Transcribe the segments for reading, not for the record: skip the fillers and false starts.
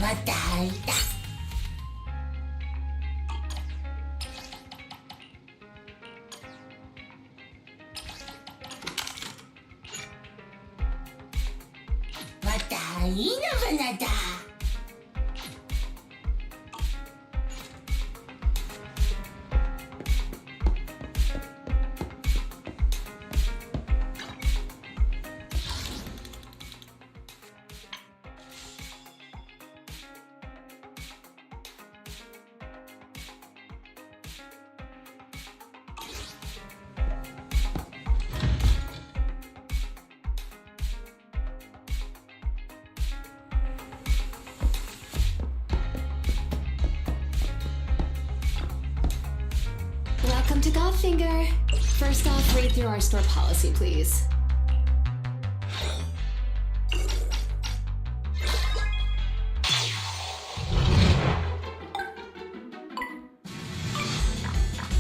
Patay. Patay na banada. Welcome to Godfinger. First off, read through our store policy, please.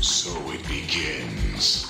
So it begins.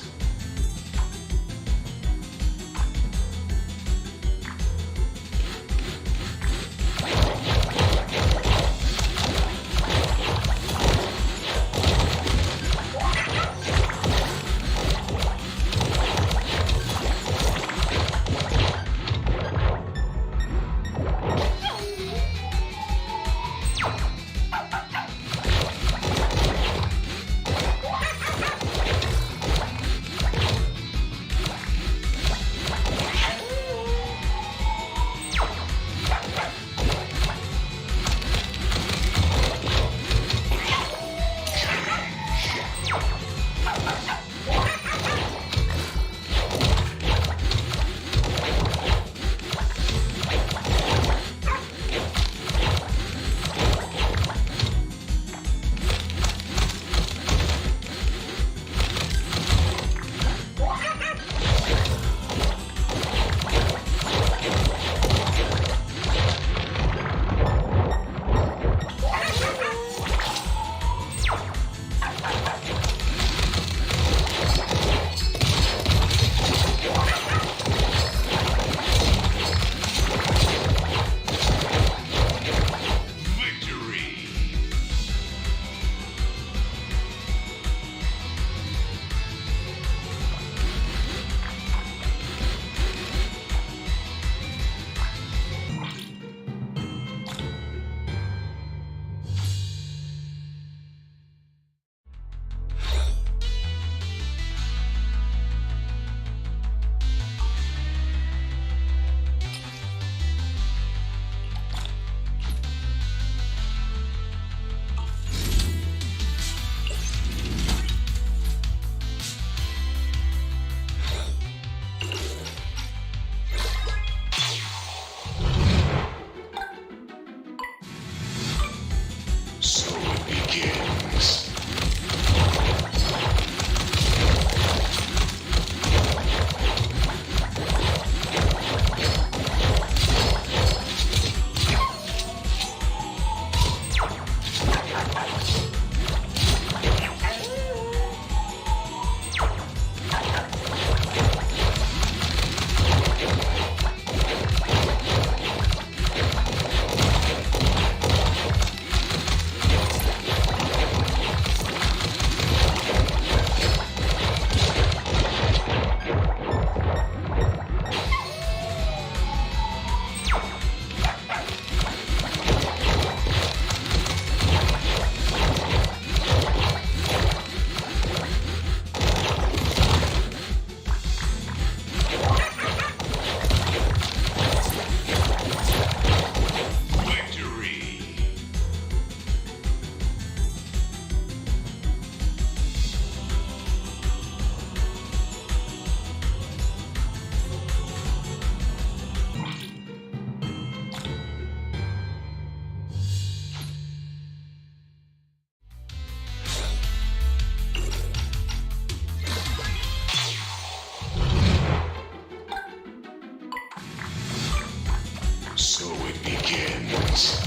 So it begins. So it begins.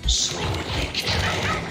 So it begins.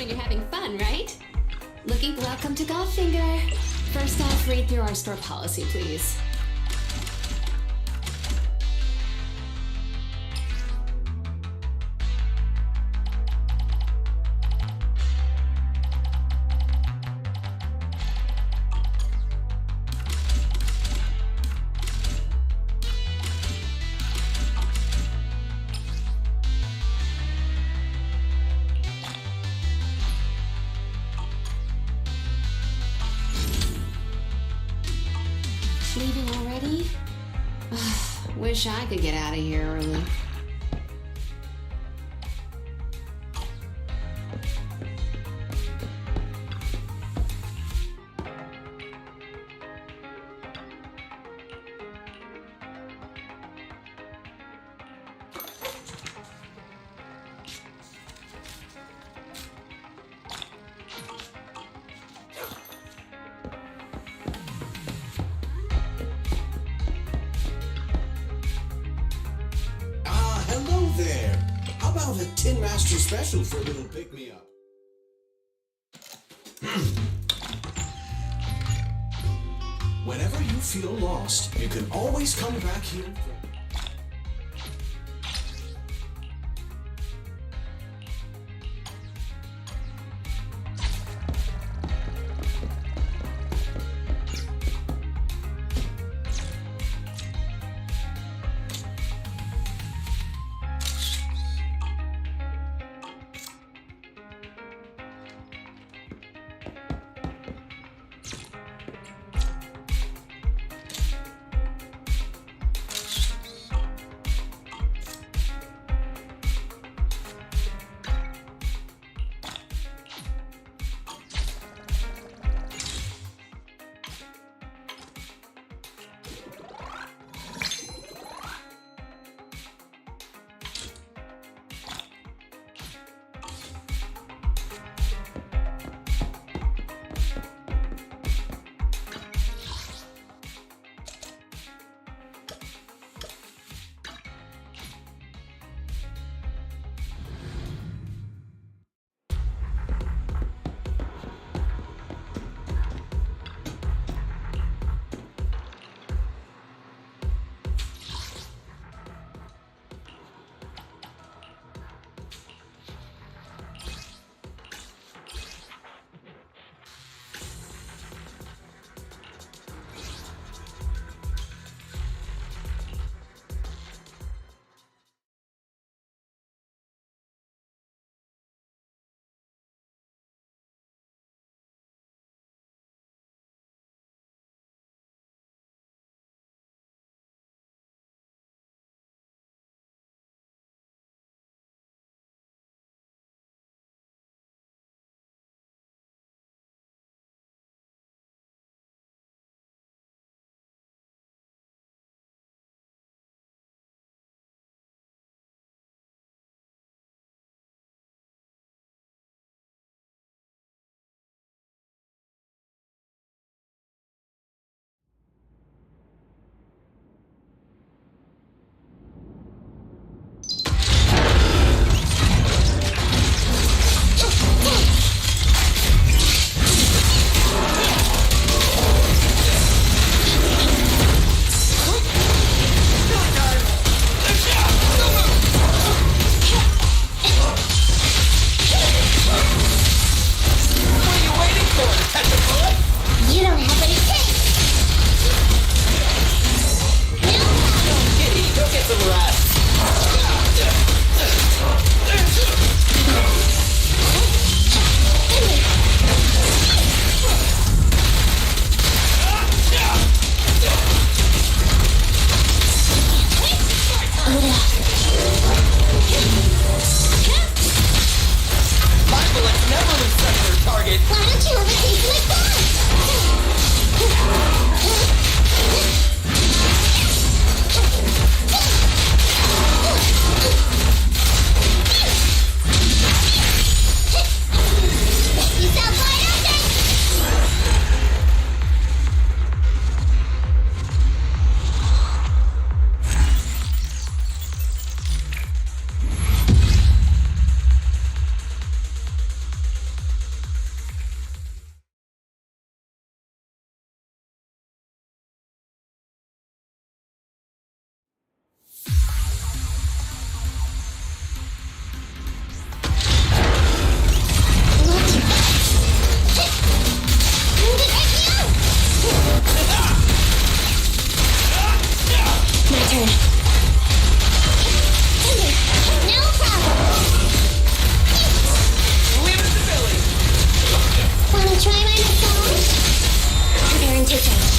you're having fun, right? Welcome to Godfinger. First off, read through our store policy, please. Leaving already? Wish I could get out of here early. Hello there. How about a Tin Master special for a little pick-me-up? Whenever you feel lost, you can always come back here. Sure. No problem. Leave it to Billy. Wanna try my massage? Guaranteed.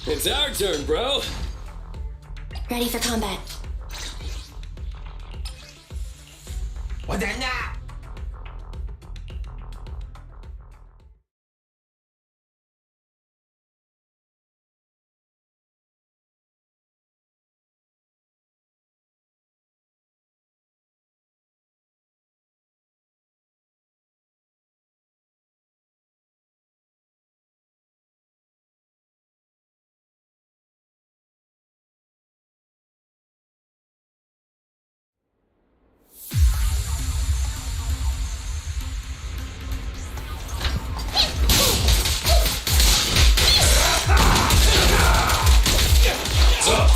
It's our turn, bro. Ready for combat. Wala na!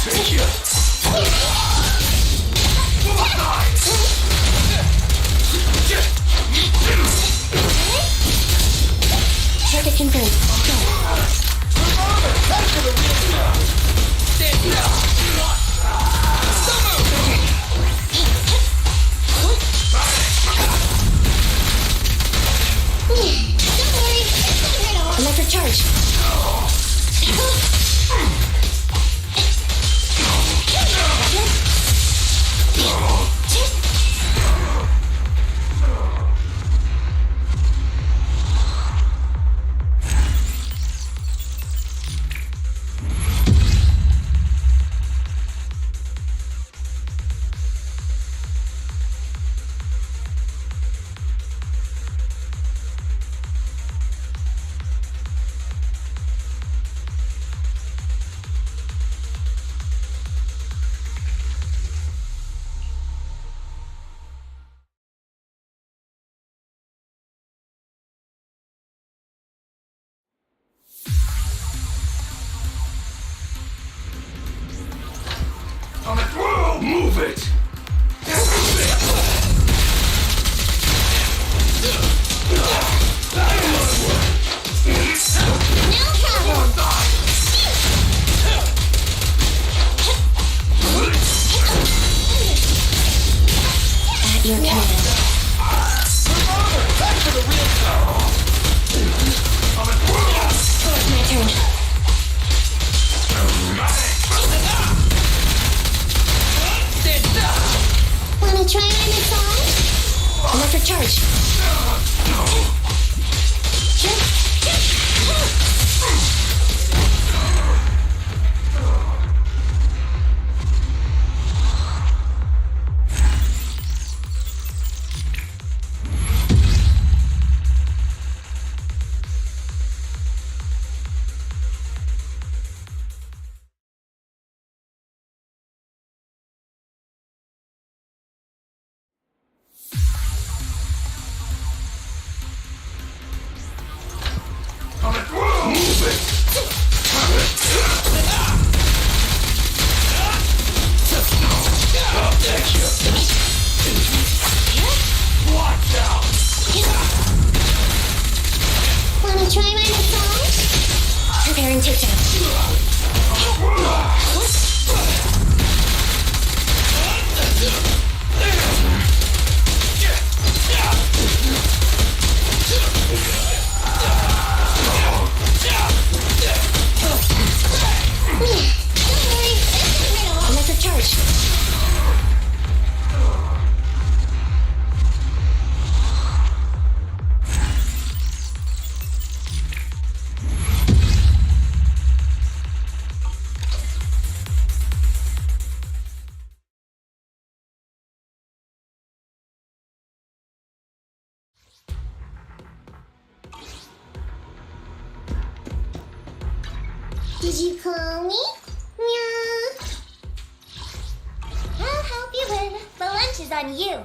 Take it. Target confirmed. Don't worry, it's not right off. Electric charge. Move it! No problem. At your command. My turn. Wanna try my massage? Electric charge. Move it! I'll take you. Watch out! Wanna try my massage? Preparing takedown. Don't worry, it's not right off. Electric charge. Did you call me? Meow. I'll help you win. The lunch is on you.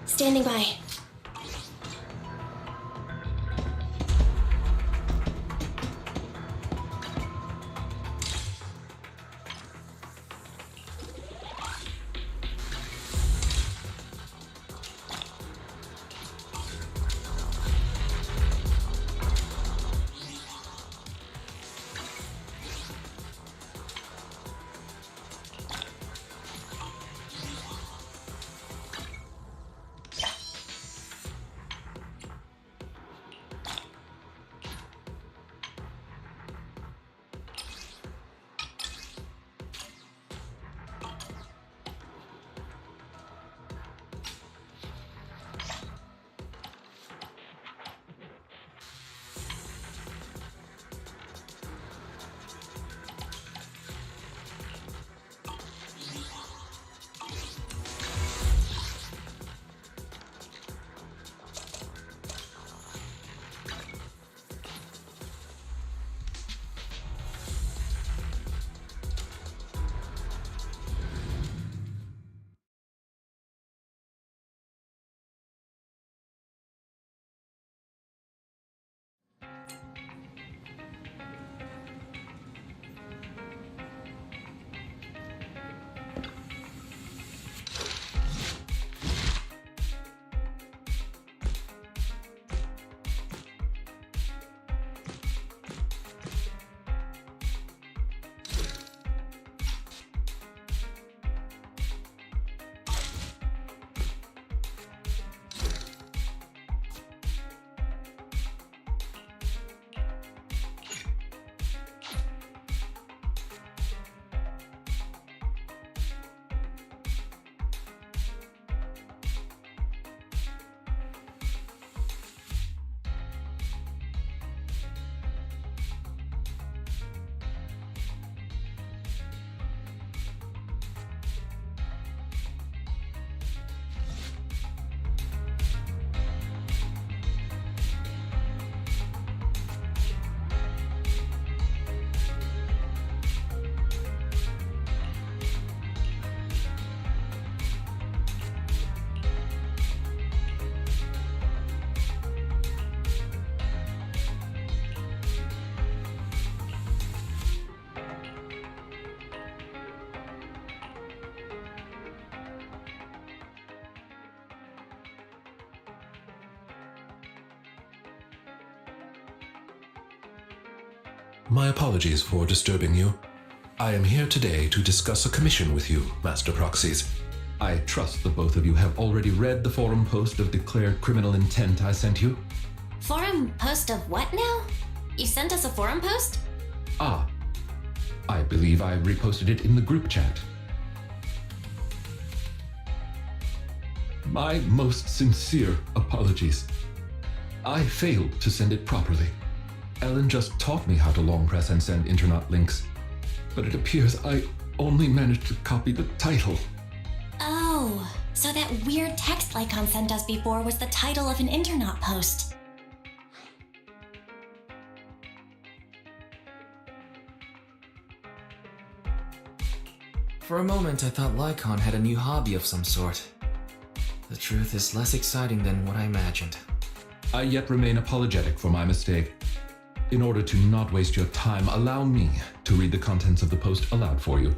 Standing by. My apologies for disturbing you. I am here today to discuss a commission with you, Master Proxies. I trust that both of you have already read the forum post of declared criminal intent I sent you. Forum post of what now? You sent us a forum post? Ah, I believe I reposted it in the group chat. My most sincere apologies. I failed to send it properly. Ellen just taught me how to long press and send internet links, but it appears I only managed to copy the title. Oh, so that weird text Lycon sent us before was the title of an internet post. For a moment, I thought Lycon had a new hobby of some sort. The truth is less exciting than what I imagined. I yet remain apologetic for my mistake. In order to not waste your time, allow me to read the contents of the post aloud for you.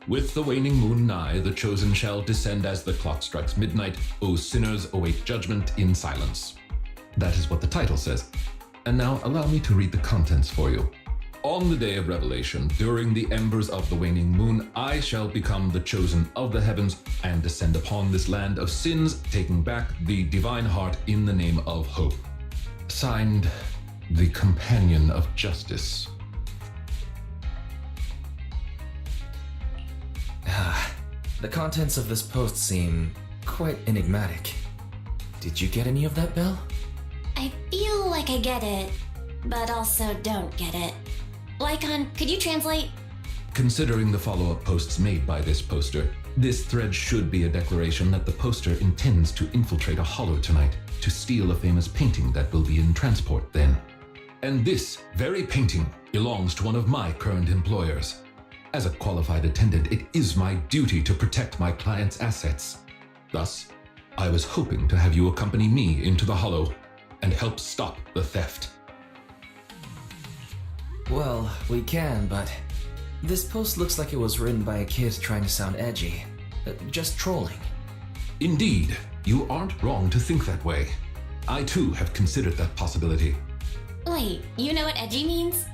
With the waning moon nigh, the chosen shall descend as the clock strikes midnight. O sinners, await judgment in silence. That is what the title says. And now allow me to read the contents for you. On the day of revelation, during the embers of the waning moon, I shall become the chosen of the heavens and descend upon this land of sins, taking back the divine heart in the name of hope. Signed, the Companion of Justice. The contents of this post seem quite enigmatic. Did you get any of that, Belle? I feel like I get it, but also don't get it. Lycon, could you translate? Considering the follow-up posts made by this poster, this thread should be a declaration that the poster intends to infiltrate a hollow tonight to steal a famous painting that will be in transport then. And this very painting belongs to one of my current employers. As a qualified attendant, it is my duty to protect my client's assets. Thus, I was hoping to have you accompany me into the Hollow and help stop the theft. Well, we can, but this post looks like it was written by a kid trying to sound edgy. Just trolling. Indeed, you aren't wrong to think that way. I too have considered that possibility. Wait, you know what edgy means?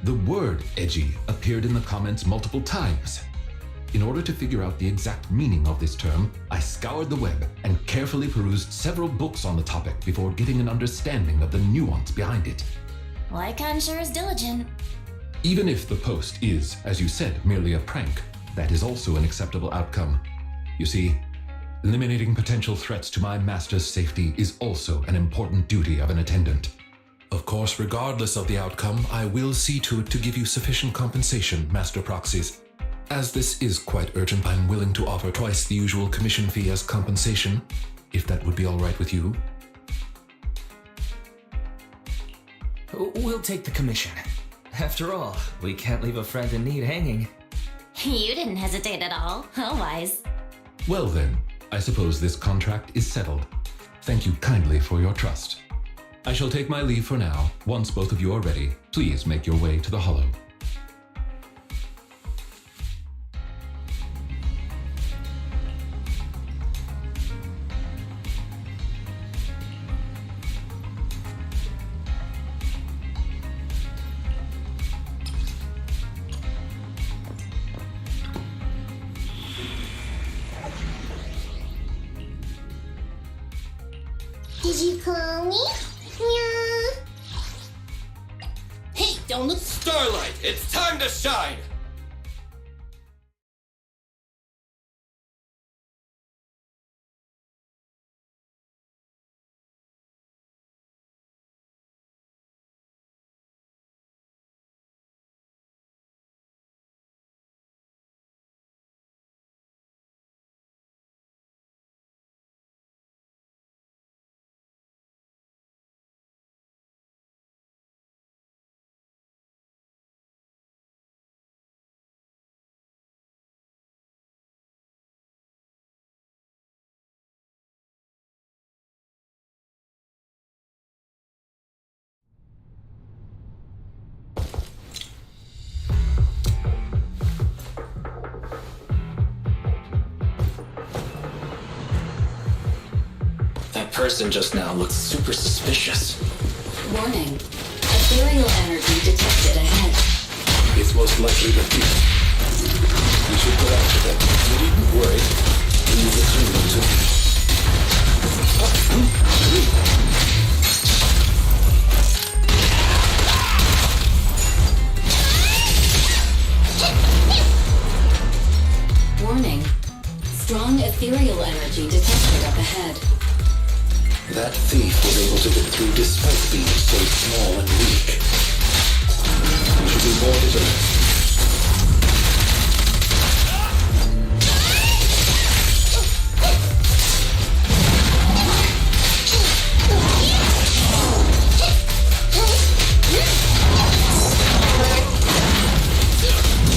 The word edgy appeared in the comments multiple times. In order to figure out the exact meaning of this term, I scoured the web and carefully perused several books on the topic before getting an understanding of the nuance behind it. Lycon sure is diligent. Even if the post is, as you said, merely a prank, that is also an acceptable outcome. You see, eliminating potential threats to my master's safety is also an important duty of an attendant. Of course, regardless of the outcome, I will see to it to give you sufficient compensation, Master Proxies. As this is quite urgent, I'm willing to offer twice the usual commission fee as compensation, if that would be all right with you. We'll take the commission. After all, we can't leave a friend in need hanging. You didn't hesitate at all. How wise. Well then, I suppose this contract is settled. Thank you kindly for your trust. I shall take my leave for now. Once both of you are ready, please make your way to the Hollow. Did you call me? Yeah. Hey, don't look. Starlight, it's time to shine! That person just now looks super suspicious. Warning. Ethereal energy detected ahead. It's most likely the thief. We should go after them. You needn't worry. We will return them to me. Warning. Strong ethereal energy detected up ahead. That thief was able to get through despite being so small and weak. We should be more vigilant.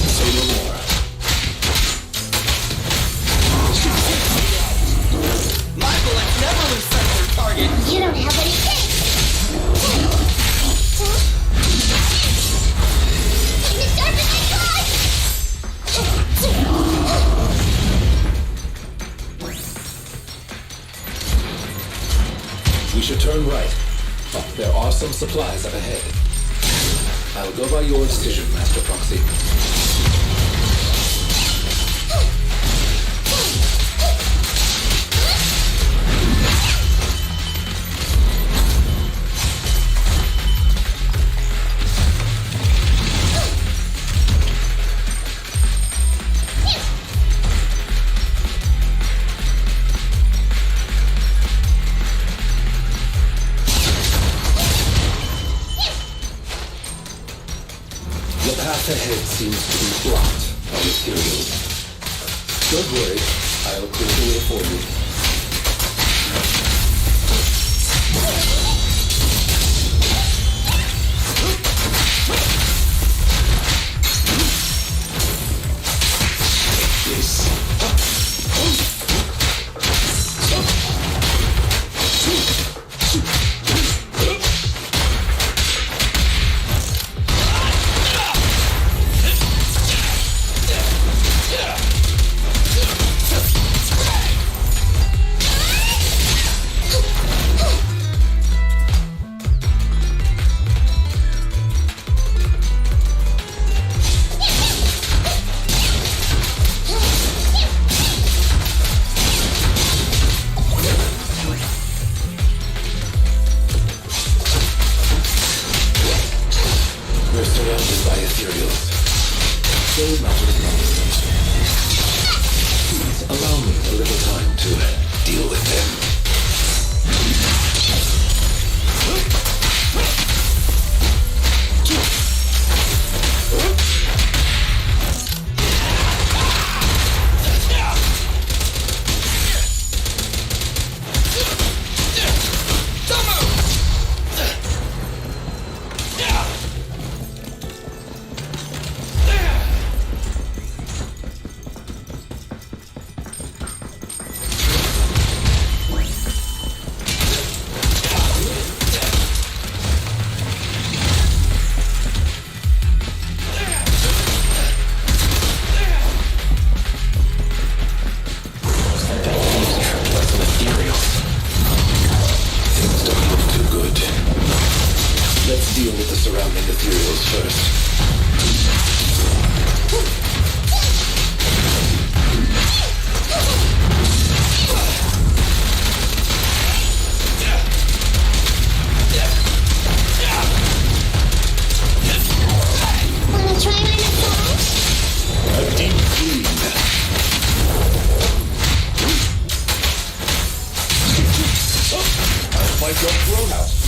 Say no more. My bullets never lose sight of their target! You don't have what it takes. Time to sharpen my claws. We should turn right. There are some supplies up ahead. I'll go by your decision, Master Proxy. The path ahead seems to be blocked by materials. Don't worry, I'll clear the way for you. This. like your throne house.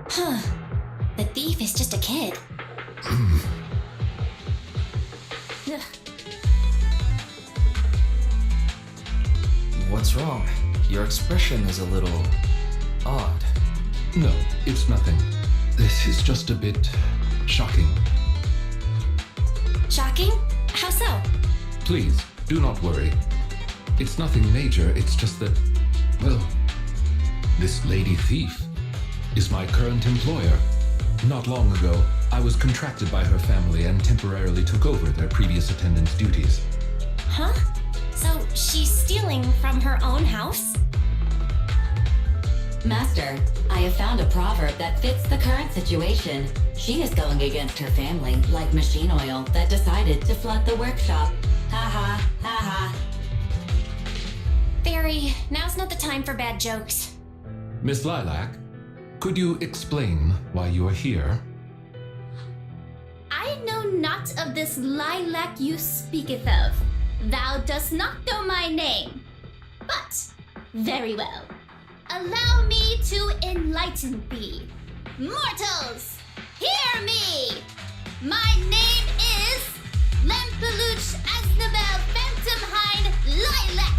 Huh. The thief is just a kid. Ugh. What's wrong? Your expression is a little odd. No, it's nothing. This is just a bit shocking. Shocking? How so? Please, do not worry. It's nothing major, it's just that, well, this lady thief is my current employer. Not long ago, I was contracted by her family and temporarily took over their previous attendant's duties. Huh? So she's stealing from her own house? Master, I have found a proverb that fits the current situation. She is going against her family, like machine oil that decided to flood the workshop. Ha ha, ha ha. Fairy, now's not the time for bad jokes. Miss Lilac, could you explain why you are here? I know not of this lilac you speaketh of. Thou dost not know my name. But, very well. Allow me to enlighten thee. Mortals, hear me! My name is Lempeluch Asnabel Phantomhine Lilac.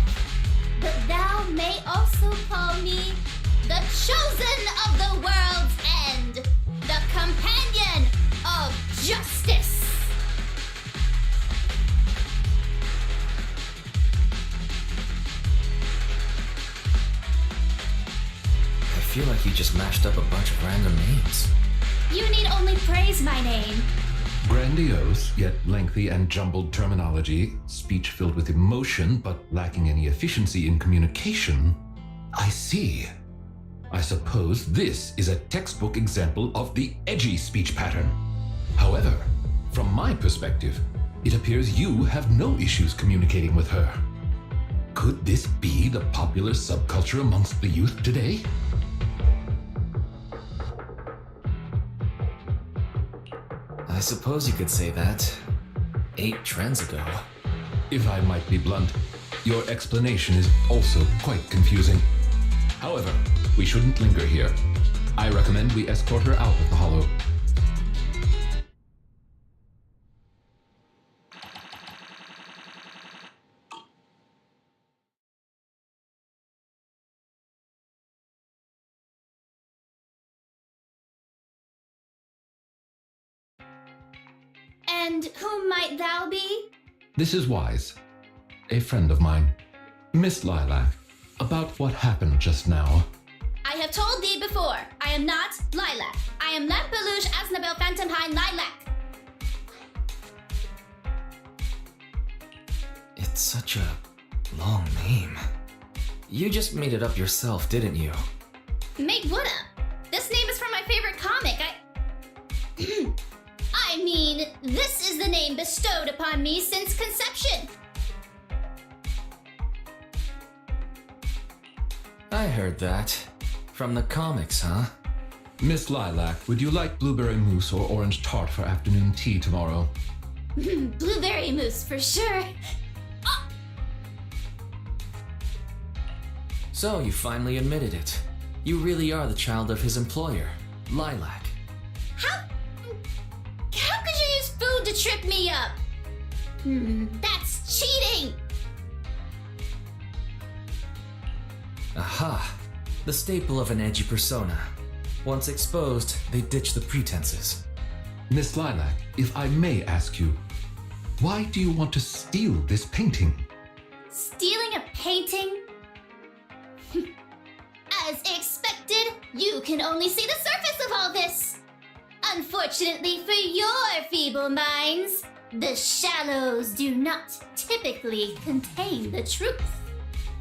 But thou may also call me the chosen of the world's end, the companion of justice. I feel like you just mashed up a bunch of random names. You need only praise my name. Grandiose, yet lengthy and jumbled terminology, speech filled with emotion but lacking any efficiency in communication. I see. I suppose this is a textbook example of the edgy speech pattern. However, from my perspective, it appears you have no issues communicating with her. Could this be the popular subculture amongst the youth today? I suppose you could say that. 8 trends ago. If I might be blunt, your explanation is also quite confusing. However, we shouldn't linger here. I recommend we escort her out of the hollow. And whom might thou be? This is Wise, a friend of mine. Miss Lilac, about what happened just now. I have told thee before, I am not Lilac. I am Lempeluch Asnabel Phantomhine Lilac. It's such a long name. You just made it up yourself, didn't you? Made what up? This name is from my favorite comic. I mean, this is the name bestowed upon me since conception. I heard that. From the comics, huh? Miss Lilac, would you like blueberry mousse or orange tart for afternoon tea tomorrow? Blueberry mousse for sure. Oh, So you finally admitted it. You really are the child of his employer, Lilac. how could you use food to trip me up? That's cheating. Aha! The staple of an edgy persona. Once exposed, they ditch the pretenses. Miss Lilac, if I may ask you, why do you want to steal this painting? Stealing a painting? As expected, you can only see the surface of all this. Unfortunately for your feeble minds, the shallows do not typically contain the truth.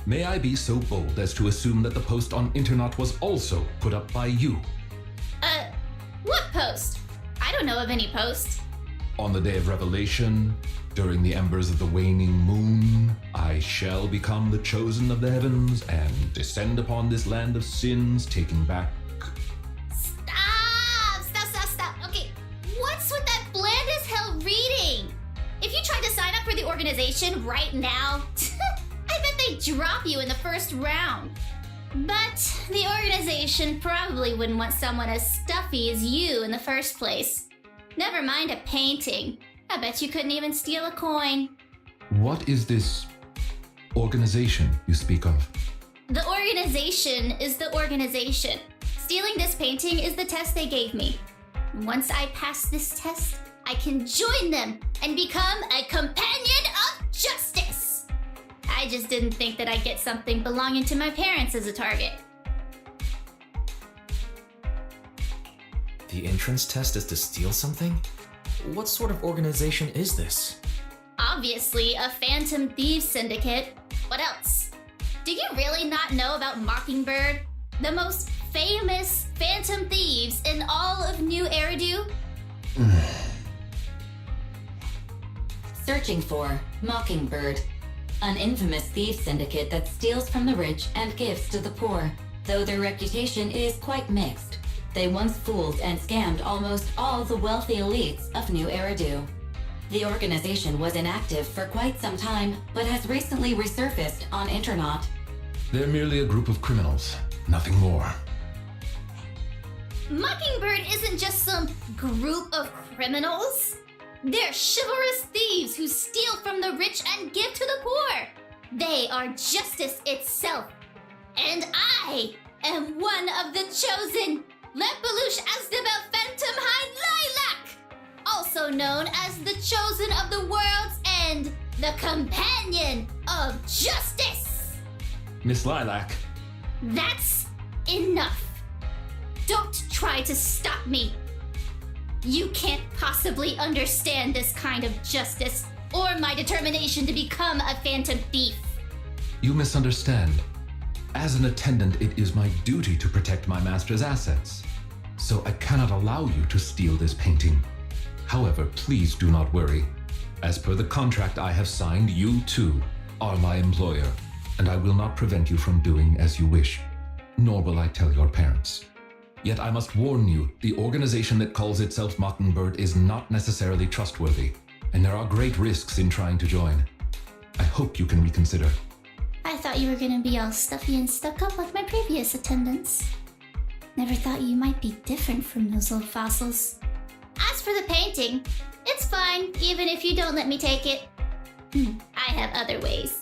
May I be so bold as to assume that the post on internet was also put up by you? What post? I don't know of any post. On the day of revelation, During the embers of the waning moon, I shall become the chosen of the heavens and descend upon this land of sins, taking back. Stop. Okay, what's with that bland as hell reading? If you tried to sign up for the organization right now, I bet they'd drop you in the first round. But the organization probably wouldn't want someone as stuffy as you in the first place. Never mind a painting. I bet you couldn't even steal a coin. What is this organization you speak of? The organization is the organization. Stealing this painting is the test they gave me. Once I pass this test, I can join them and become a companion of justice. I just didn't think that I'd get something belonging to my parents as a target. The entrance test is to steal something? What sort of organization is this? Obviously, a Phantom Thieves Syndicate. What else? Do you really not know about Mockingbird? The most famous Phantom Thieves in all of New Eridu? Searching for Mockingbird, an infamous thief syndicate that steals from the rich and gives to the poor. Though their reputation is quite mixed, they once fooled and scammed almost all the wealthy elites of New Eridu. The organization was inactive for quite some time, but has recently resurfaced on Internet. They're merely a group of criminals, nothing more. Mockingbird isn't just some group of criminals. They're chivalrous thieves who steal from the rich and give to the poor. They are justice itself. And I am one of the chosen. Lampeluche Asdabel Phantom Hind Lilac, also known as the Chosen of the World's End, the Companion of Justice. Miss Lilac. That's enough. Don't try to stop me. You can't possibly understand this kind of justice or my determination to become a phantom thief. You misunderstand. As an attendant, it is my duty to protect my master's assets. So I cannot allow you to steal this painting. However, please do not worry. As per the contract I have signed, you too are my employer, and I will not prevent you from doing as you wish, nor will I tell your parents. Yet I must warn you, the organization that calls itself Mockingbird is not necessarily trustworthy, and there are great risks in trying to join. I hope you can reconsider. I thought you were gonna be all stuffy and stuck up like my previous attendants. Never thought you might be different from those old fossils. As for the painting, it's fine, even if you don't let me take it. I have other ways.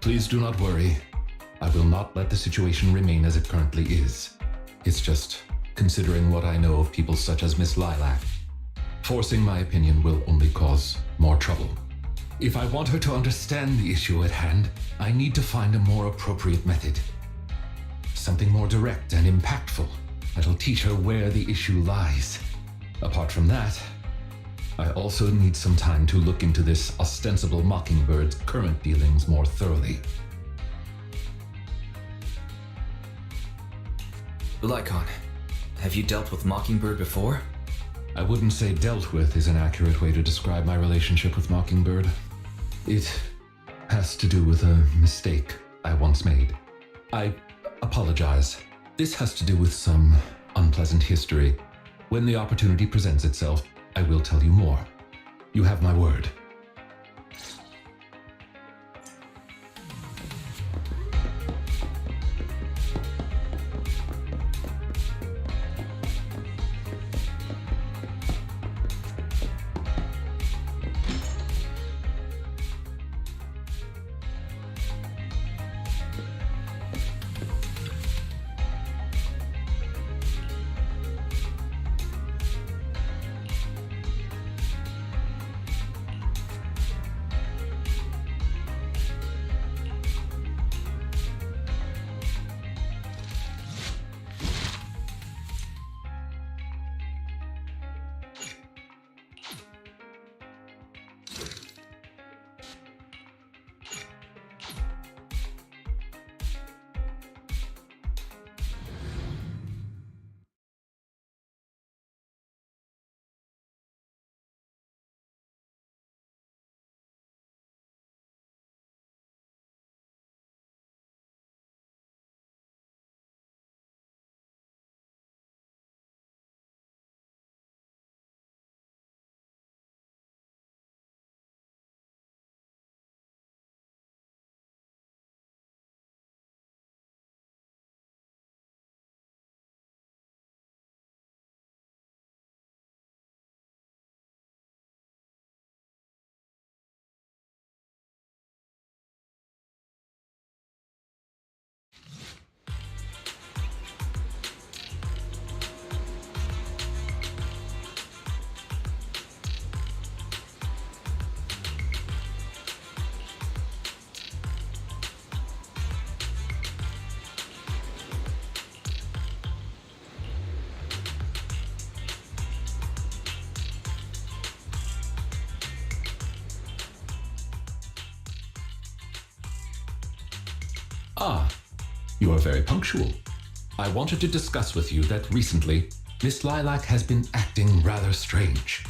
Please do not worry. I will not let the situation remain as it currently is. It's just, considering what I know of people such as Miss Lilac, forcing my opinion will only cause more trouble. If I want her to understand the issue at hand, I need to find a more appropriate method. Something more direct and impactful that'll teach her where the issue lies. Apart from that, I also need some time to look into this ostensible Mockingbird's current dealings more thoroughly. Lycon, have you dealt with Mockingbird before? I wouldn't say dealt with is an accurate way to describe my relationship with Mockingbird. It has to do with a mistake I once made. I apologize. This has to do with some unpleasant history. When the opportunity presents itself, I will tell you more. You have my word. Ah, you are very punctual. I wanted to discuss with you that recently, Miss Lilac has been acting rather strange.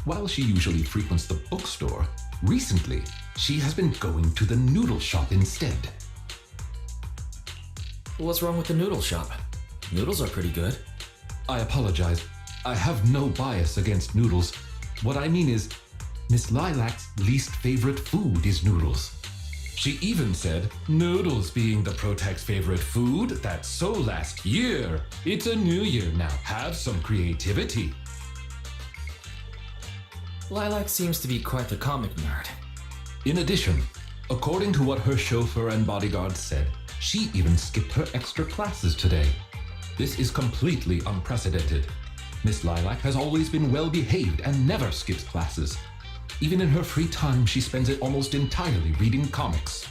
While she usually frequents the bookstore, recently, she has been going to the noodle shop instead. What's wrong with the noodle shop? Noodles are pretty good. I apologize. I have no bias against noodles. What I mean is, Miss Lilac's least favorite food is noodles. She even said, noodles being the Protag's favorite food, that's so last year. It's a new year now, have some creativity. Lilac seems to be quite the comic nerd. In addition, according to what her chauffeur and bodyguards said, she even skipped her extra classes today. This is completely unprecedented. Miss Lilac has always been well behaved and never skips classes. Even in her free time, she spends it almost entirely reading comics.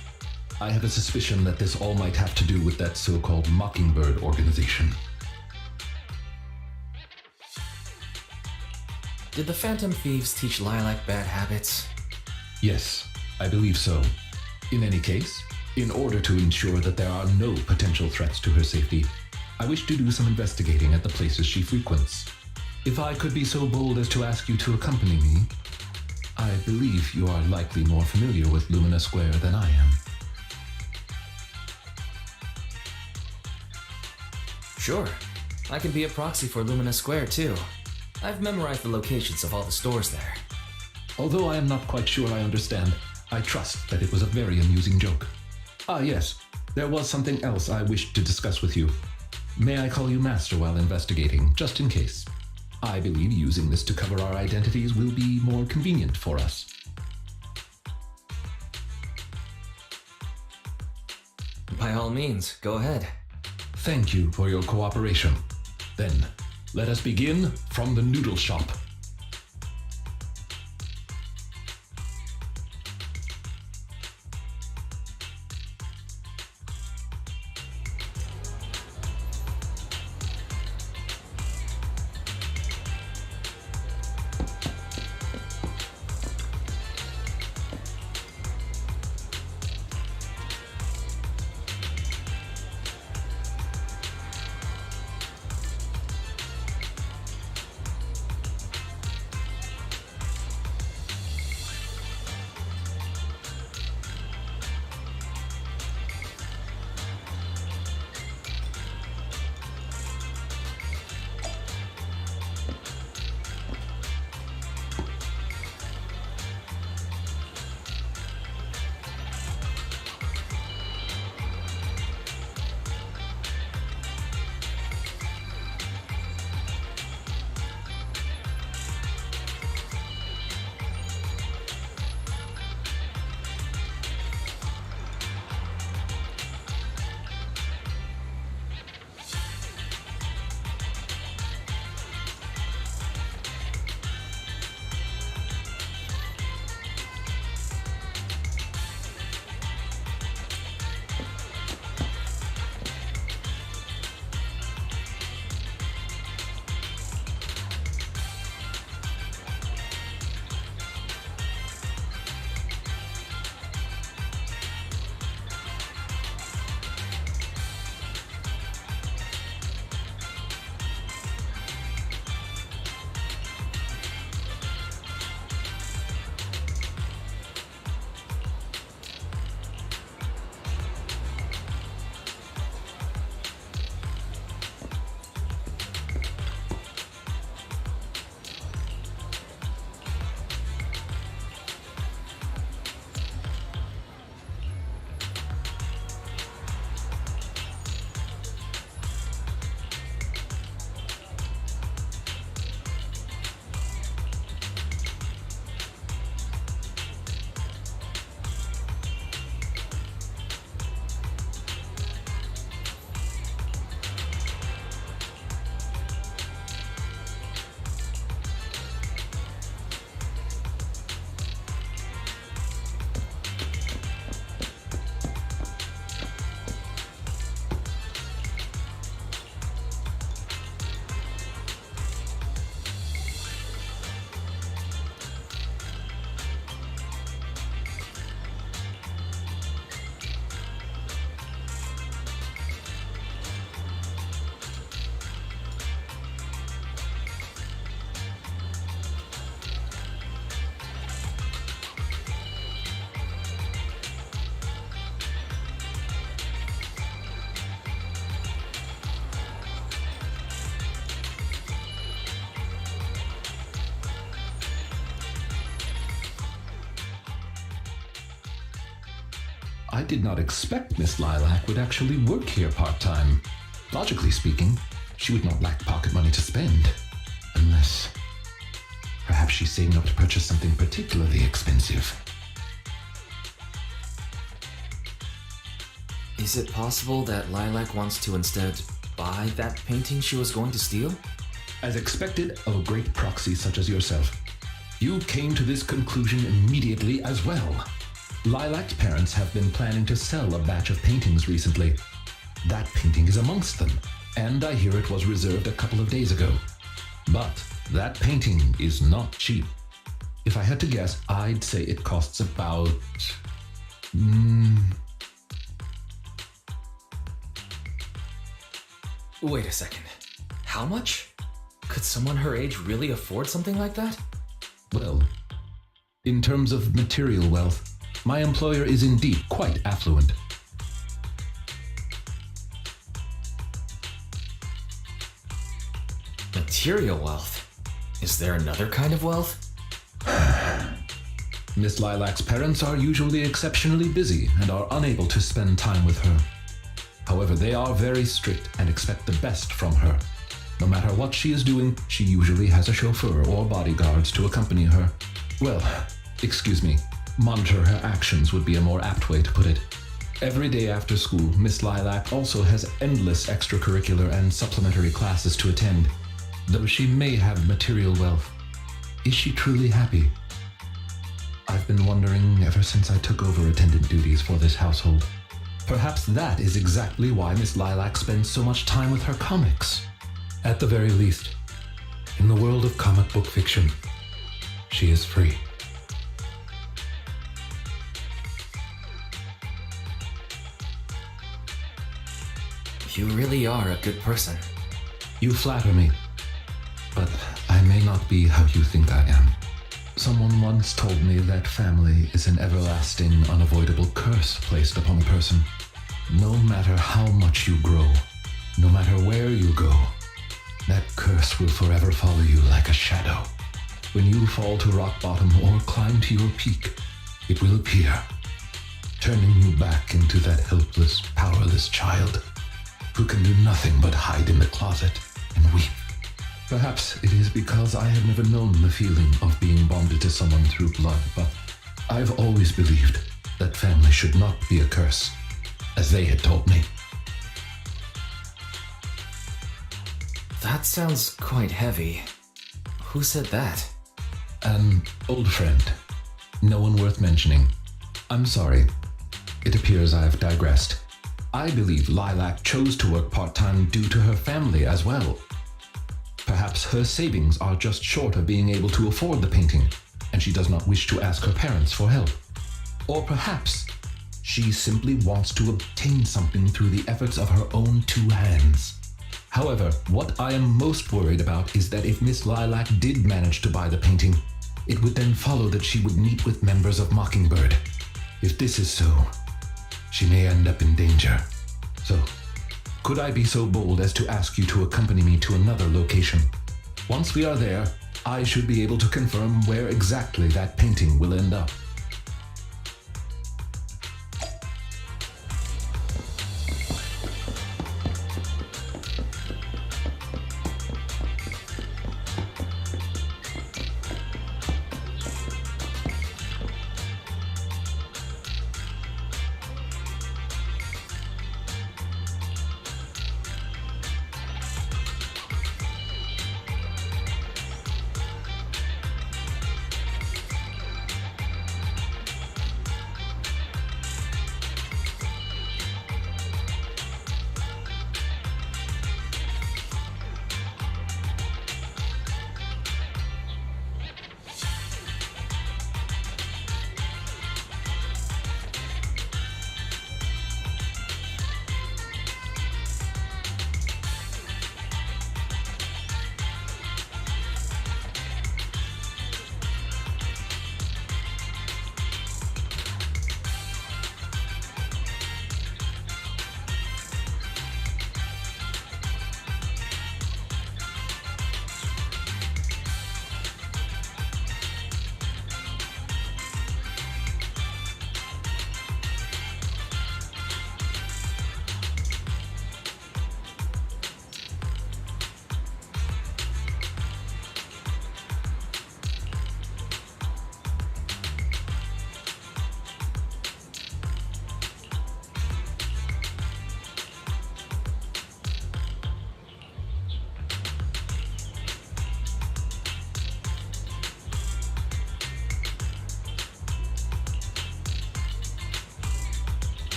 I have a suspicion that this all might have to do with that so-called Mockingbird organization. Did the Phantom Thieves teach Lilac bad habits? Yes, I believe so. In any case, in order to ensure that there are no potential threats to her safety, I wish to do some investigating at the places she frequents. If I could be so bold as to ask you to accompany me, I believe you are likely more familiar with Lumina Square than I am. Sure. I can be a proxy for Lumina Square too. I've memorized the locations of all the stores there. Although I am not quite sure I understand, I trust that it was a very amusing joke. Ah yes, there was something else I wished to discuss with you. May I call you Master while investigating, just in case? I believe using this to cover our identities will be more convenient for us. By all means, go ahead. Thank you for your cooperation. Then, let us begin from the noodle shop. I did not expect Miss Lilac would actually work here part-time. Logically speaking, she would not lack pocket money to spend. Unless... perhaps she's saving up to purchase something particularly expensive. Is it possible that Lilac wants to instead buy that painting she was going to steal? As expected of a great proxy such as yourself, you came to this conclusion immediately as well. Lilac's parents have been planning to sell a batch of paintings recently. That painting is amongst them, and I hear it was reserved a couple of days ago. But that painting is not cheap. If I had to guess, I'd say it costs about... Wait a second. How much? Could someone her age really afford something like that? Well, in terms of material wealth, my employer is indeed quite affluent. Material wealth? Is there another kind of wealth? Miss Lilac's parents are usually exceptionally busy and are unable to spend time with her. However, they are very strict and expect the best from her. No matter what she is doing, she usually has a chauffeur or bodyguards to accompany her. Well, excuse me, monitor her actions would be a more apt way to put it. Every day after school, Miss Lilac also has endless extracurricular and supplementary classes to attend. Though she may have material wealth, is she truly happy? I've been wondering ever since I took over attendant duties for this household. Perhaps that is exactly why Miss Lilac spends so much time with her comics. At the very least, in the world of comic book fiction, she is free. You really are a good person. You flatter me, but I may not be how you think I am. Someone once told me that family is an everlasting, unavoidable curse placed upon a person. No matter how much you grow, no matter where you go, that curse will forever follow you like a shadow. When you fall to rock bottom or climb to your peak, it will appear, turning you back into that helpless, powerless child who can do nothing but hide in the closet and weep. Perhaps it is because I have never known the feeling of being bonded to someone through blood, but I've always believed that family should not be a curse, as they had told me. That sounds quite heavy. Who said that? An old friend. No one worth mentioning. I'm sorry. It appears I've digressed. I believe Lilac chose to work part-time due to her family as well. Perhaps her savings are just short of being able to afford the painting, and she does not wish to ask her parents for help. Or perhaps she simply wants to obtain something through the efforts of her own two hands. However, what I am most worried about is that if Miss Lilac did manage to buy the painting, it would then follow that she would meet with members of Mockingbird. If this is so, she may end up in danger. So, could I be so bold as to ask you to accompany me to another location? Once we are there, I should be able to confirm where exactly that painting will end up.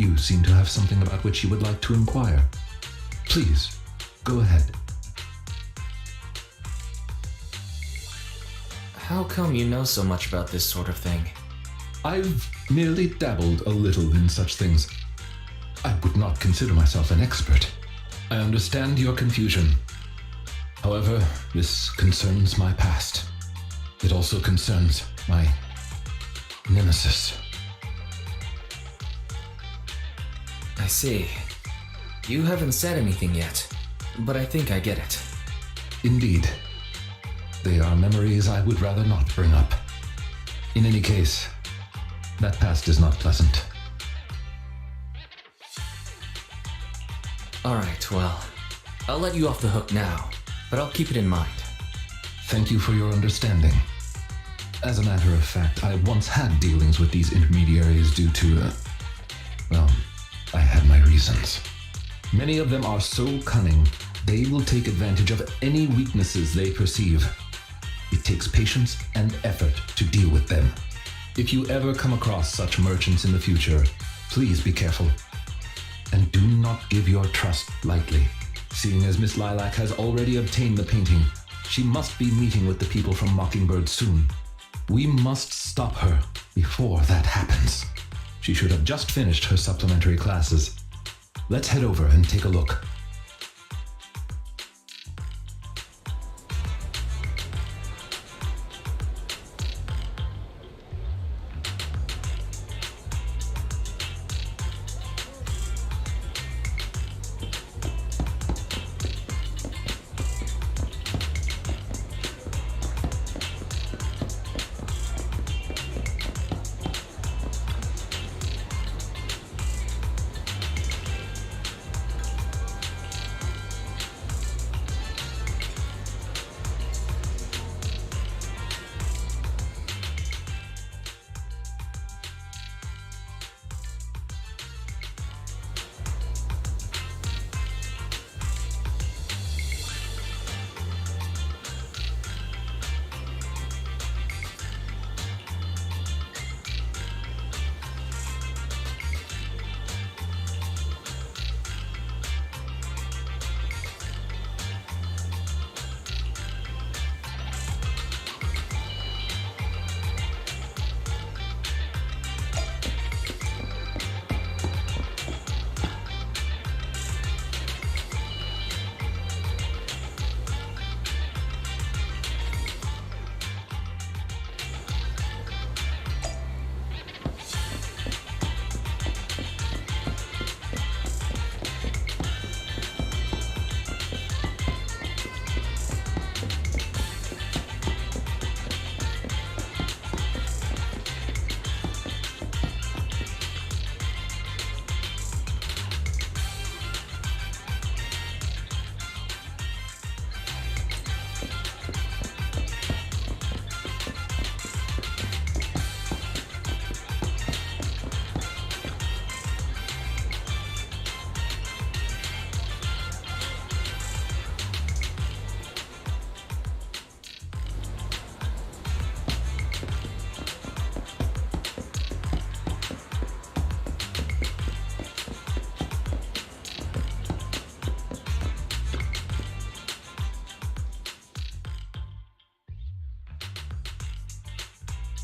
You seem to have something about which you would like to inquire. Please, go ahead. How come you know so much about this sort of thing? I've merely dabbled a little in such things. I would not consider myself an expert. I understand your confusion. However, this concerns my past. It also concerns my nemesis. I see. You haven't said anything yet, but I think I get it. Indeed. They are memories I would rather not bring up. In any case, that past is not pleasant. Alright, well, I'll let you off the hook now, but I'll keep it in mind. Thank you for your understanding. As a matter of fact, I once had dealings with these intermediaries due to, I had my reasons. Many of them are so cunning, they will take advantage of any weaknesses they perceive. It takes patience and effort to deal with them. If you ever come across such merchants in the future, please be careful. And do not give your trust lightly. Seeing as Miss Lilac has already obtained the painting, she must be meeting with the people from Mockingbird soon. We must stop her before that happens. She should have just finished her supplementary classes. Let's head over and take a look.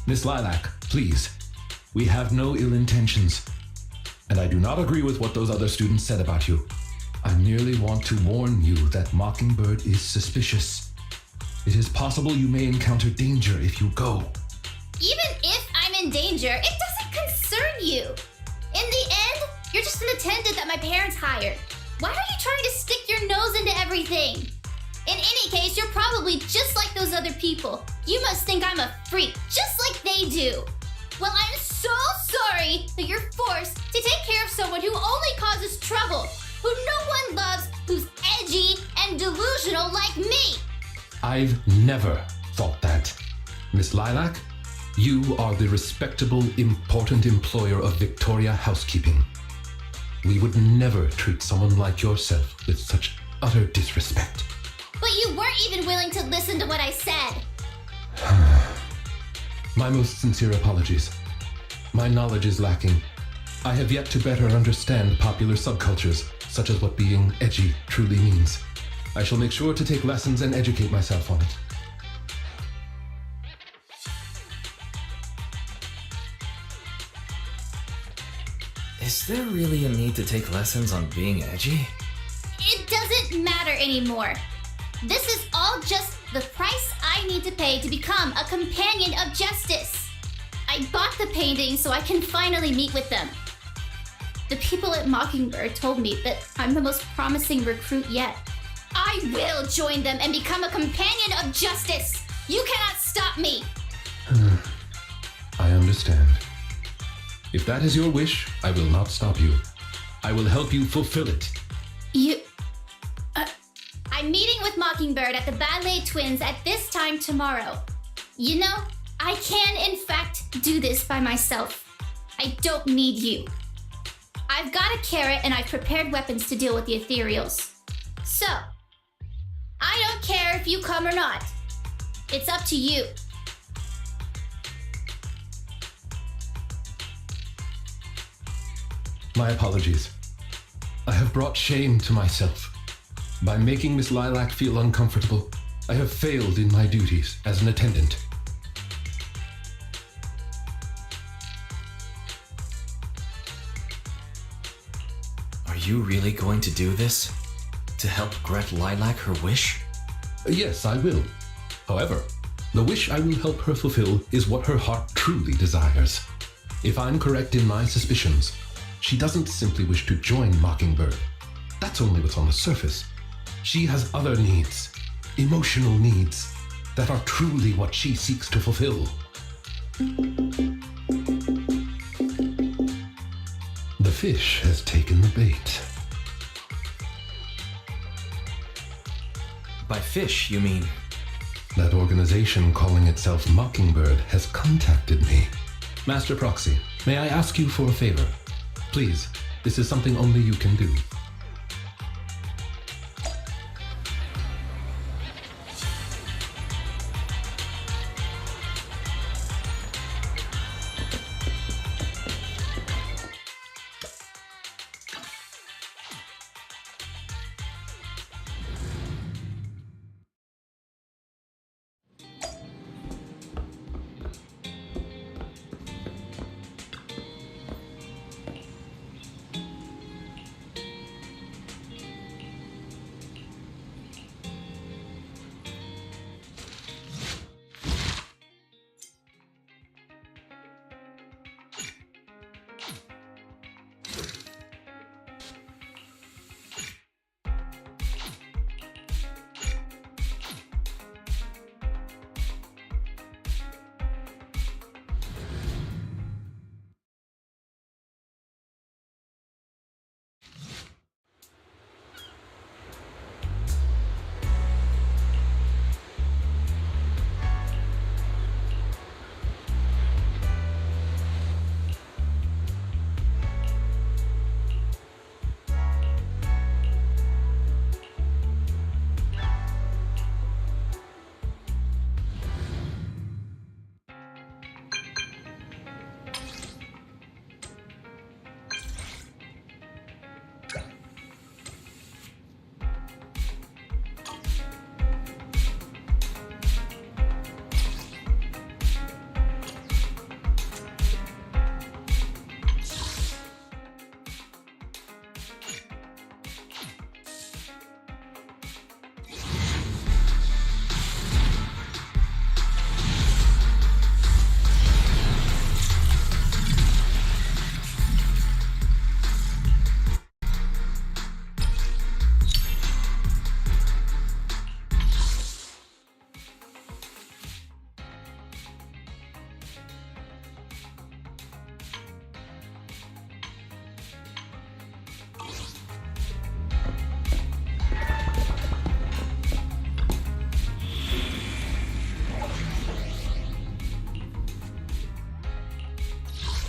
Miss Lilac, please. We have no ill intentions. And I do not agree with what those other students said about you. I merely want to warn you that Mockingbird is suspicious. It is possible you may encounter danger if you go. Even if I'm in danger, it doesn't concern you. In the end, you're just an attendant that my parents hired. Why are you trying to stick your nose into everything? In any case, you're probably just like those other people. You must think I'm a freak, just like they do. Well, I'm so sorry that you're forced to take care of someone who only causes trouble, who no one loves, who's edgy and delusional like me. I've never thought that. Miss Lilac, you are the respectable, important employer of Victoria Housekeeping. We would never treat someone like yourself with such utter disrespect. But you weren't even willing to listen to what I said. My most sincere apologies. My knowledge is lacking. I have yet to better understand popular subcultures, such as what being edgy truly means. I shall make sure to take lessons and educate myself on it. Is there really a need to take lessons on being edgy? It doesn't matter anymore. This is all just the price I need to pay to become a companion of justice. I bought the painting so I can finally meet with them. The people at Mockingbird told me that I'm the most promising recruit yet. I will join them and become a companion of justice. You cannot stop me. I understand. If that is your wish, I will not stop you. I will help you fulfill it. I'm meeting with Mockingbird at the Ballet Twins at this time tomorrow. You know, I can in fact do this by myself. I don't need you. I've got a carrot and I've prepared weapons to deal with the ethereals. So, I don't care if you come or not. It's up to you. My apologies. I have brought shame to myself. By making Miss Lilac feel uncomfortable, I have failed in my duties as an attendant. Are you really going to do this? To help grant Lilac her wish? Yes, I will. However, the wish I will help her fulfill is what her heart truly desires. If I'm correct in my suspicions, she doesn't simply wish to join Mockingbird. That's only what's on the surface. She has other needs, emotional needs, that are truly what she seeks to fulfill. The fish has taken the bait. By fish, you mean? That organization calling itself Mockingbird has contacted me. Master Proxy, may I ask you for a favor? Please, this is something only you can do.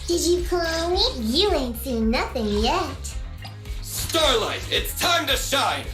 Did you clone me? You ain't seen nothing yet. Starlight, it's time to shine!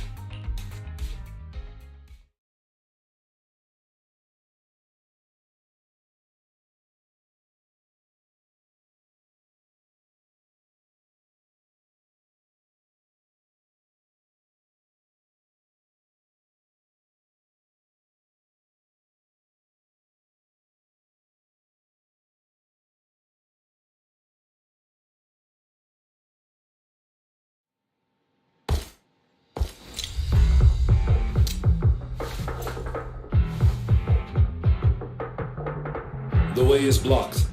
The way is blocked.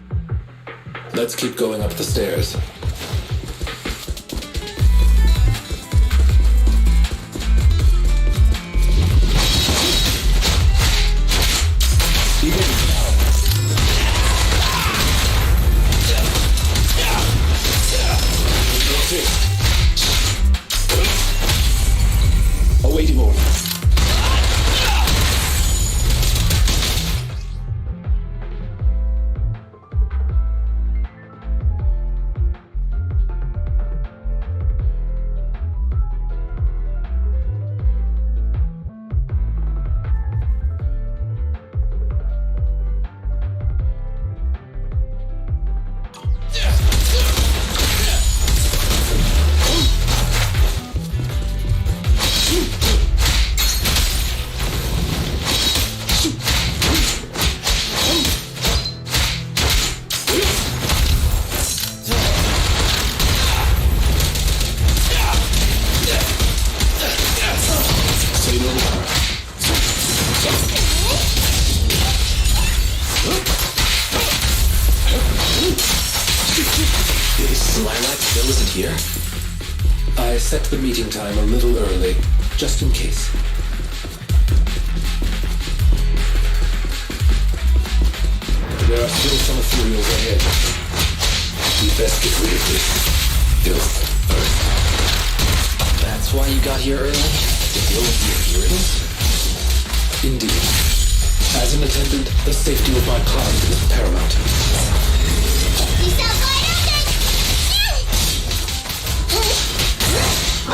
Let's keep going up the stairs. Awaiting order. Here? I set the meeting time a little early, just in case. There are still some ethereals ahead. We best get rid of this filth first. That's why you got here early? To deal with the ethereals? Indeed. As an attendant, the safety of my client is paramount. You sound wide open! I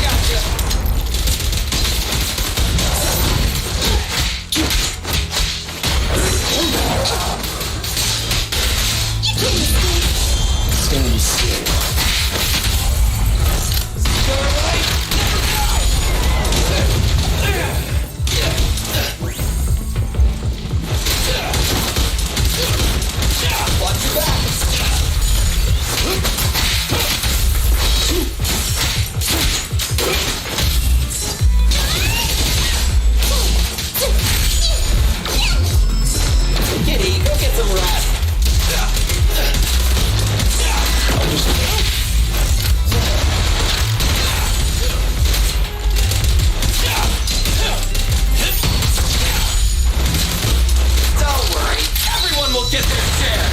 got you. Stand still. Starlight, never die. Watch your back. Kitty, go get some rest. Don't worry, everyone will get their share.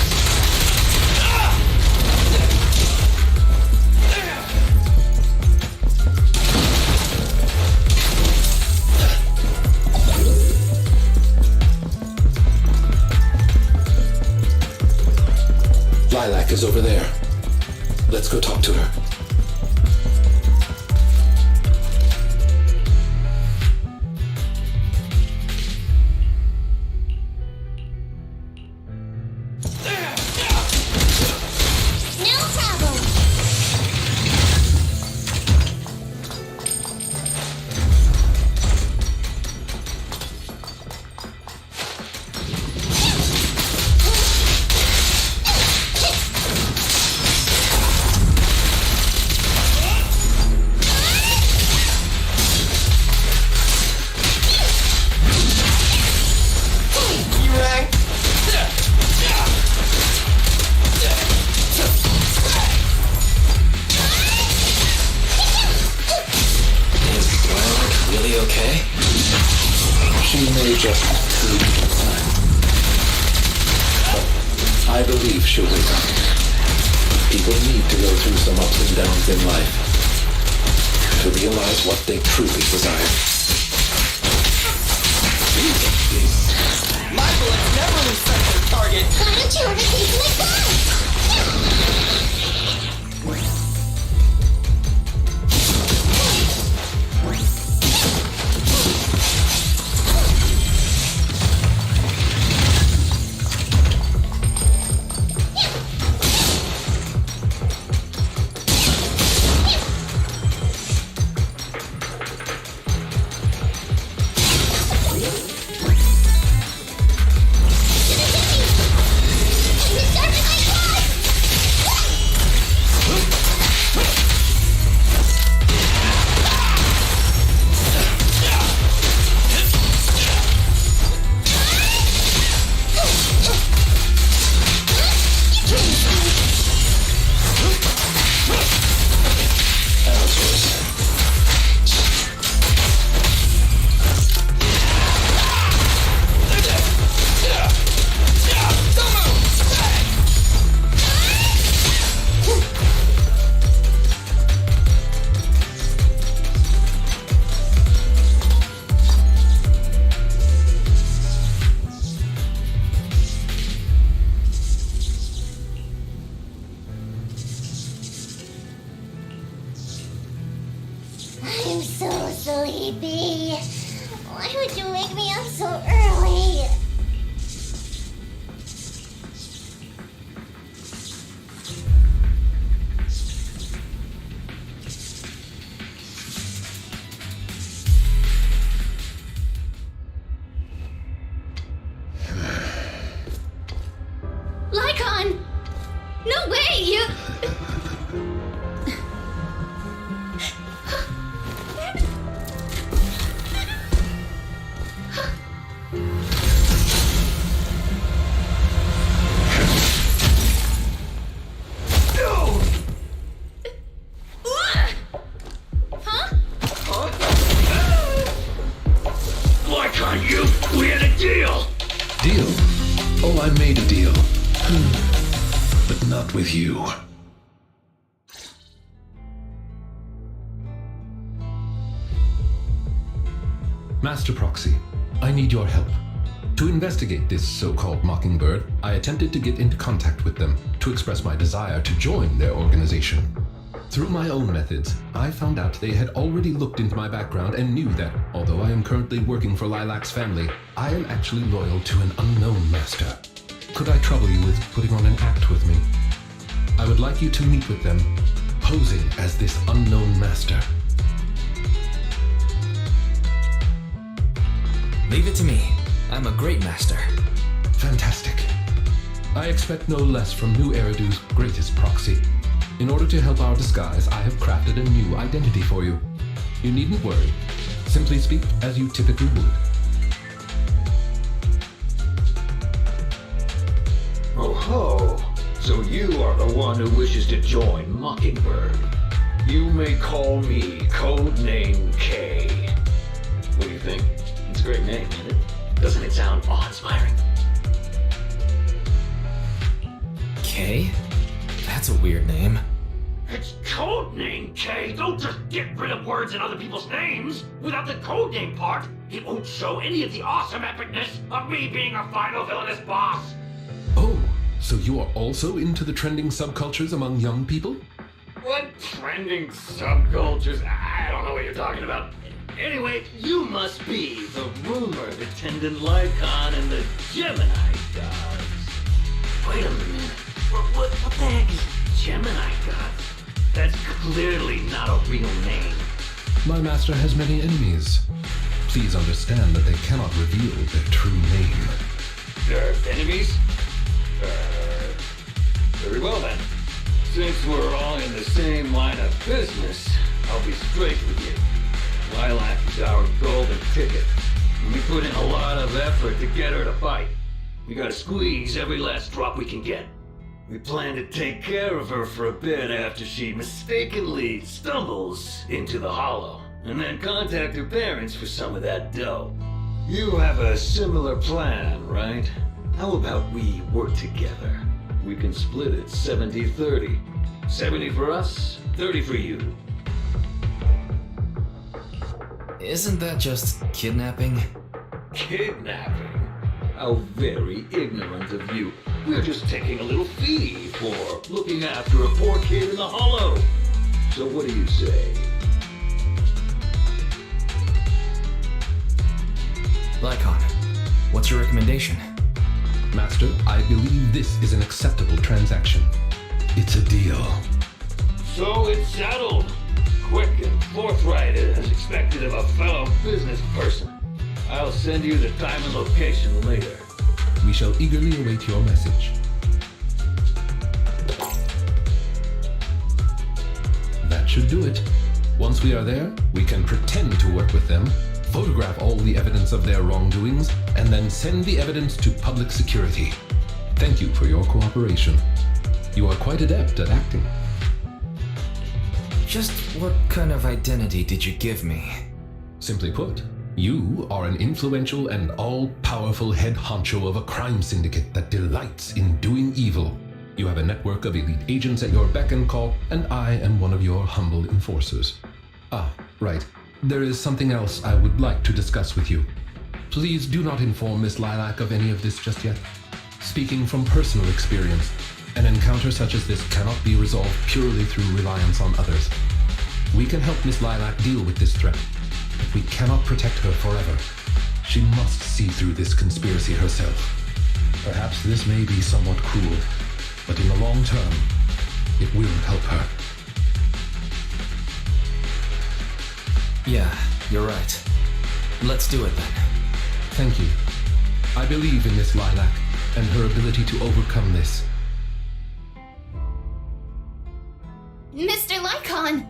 Lilac is over there. Let's go talk to her. No problem! Okay? She may just need time. But I believe she'll wake up. People need to go through some ups and downs in life to realize what they truly desire. My bullets never lose sight of their target. Why don't you order things like that? you! We had a deal! Deal? Oh, I made a deal. But not with you. Master Proxy, I need your help. To investigate this so-called Mockingbird, I attempted to get into contact with them to express my desire to join their organization. Through my own methods, I found out they had already looked into my background and knew that, although I am currently working for Lilac's family, I am actually loyal to an unknown master. Could I trouble you with putting on an act with me? I would like you to meet with them, posing as this unknown master. Leave it to me. I'm a great master. Fantastic. I expect no less from New Eridu's greatest proxy. In order to help our disguise, I have crafted a new identity for you. You needn't worry. Simply speak as you typically would. Oh ho! So you are the one who wishes to join Mockingbird. You may call me Codename K. What do you think? It's a great name, isn't it? Doesn't it sound awe-inspiring? K? That's a weird name. It's Codename K! Don't just get rid of words in other people's names! Without the codename part, it won't show any of the awesome epicness of me being a final villainous boss! Oh, so you are also into the trending subcultures among young people? What trending subcultures? I don't know what you're talking about. Anyway, you must be the rumored attendant Lycon and the Gemini gods. Wait a minute. What the heck is Gemini gods? That's clearly not a real name. My master has many enemies. Please understand that they cannot reveal their true name. Enemies? Very well then. Since we're all in the same line of business, I'll be straight with you. Lilac is our golden ticket. And we put in a lot of effort to get her to bite. We gotta squeeze every last drop we can get. We plan to take care of her for a bit after she mistakenly stumbles into the hollow, and then contact her parents for some of that dough. You have a similar plan, right? How about we work together? We can split it 70-30. 70 for us, 30 for you. Isn't that just kidnapping? Kidnapping? How very ignorant of you. We're just taking a little fee for looking after a poor kid in the hollow. So what do you say? Lycon, what's your recommendation? Master, I believe this is an acceptable transaction. It's a deal. So it's settled. Quick and forthright as expected of a fellow business person. I'll send you the time and location later. We shall eagerly await your message. That should do it. Once we are there, we can pretend to work with them, photograph all the evidence of their wrongdoings, and then send the evidence to public security. Thank you for your cooperation. You are quite adept at acting. Just what kind of identity did you give me? Simply put, you are an influential and all-powerful head honcho of a crime syndicate that delights in doing evil. You have a network of elite agents at your beck and call, and I am one of your humble enforcers. Ah, right. There is something else I would like to discuss with you. Please do not inform Miss Lilac of any of this just yet. Speaking from personal experience, an encounter such as this cannot be resolved purely through reliance on others. We can help Miss Lilac deal with this threat, but we cannot protect her forever. She must see through this conspiracy herself. Perhaps this may be somewhat cruel, but in the long term, it will help her. Yeah, you're right. Let's do it then. Thank you. I believe in Miss Lilac and her ability to overcome this. Mr. Lycon!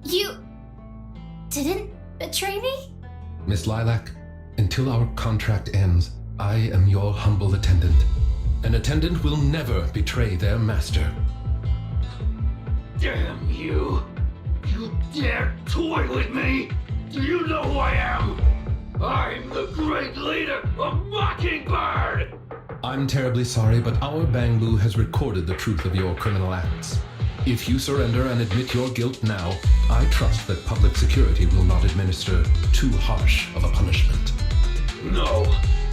You didn't betray me? Miss Lilac, until our contract ends, I am your humble attendant. An attendant will never betray their master. Damn you! You dare toy with me? Do you know who I am? I'm the great leader of Mockingbird! I'm terribly sorry, but our Bangbu has recorded the truth of your criminal acts. If you surrender and admit your guilt now, I trust that public security will not administer too harsh of a punishment. No,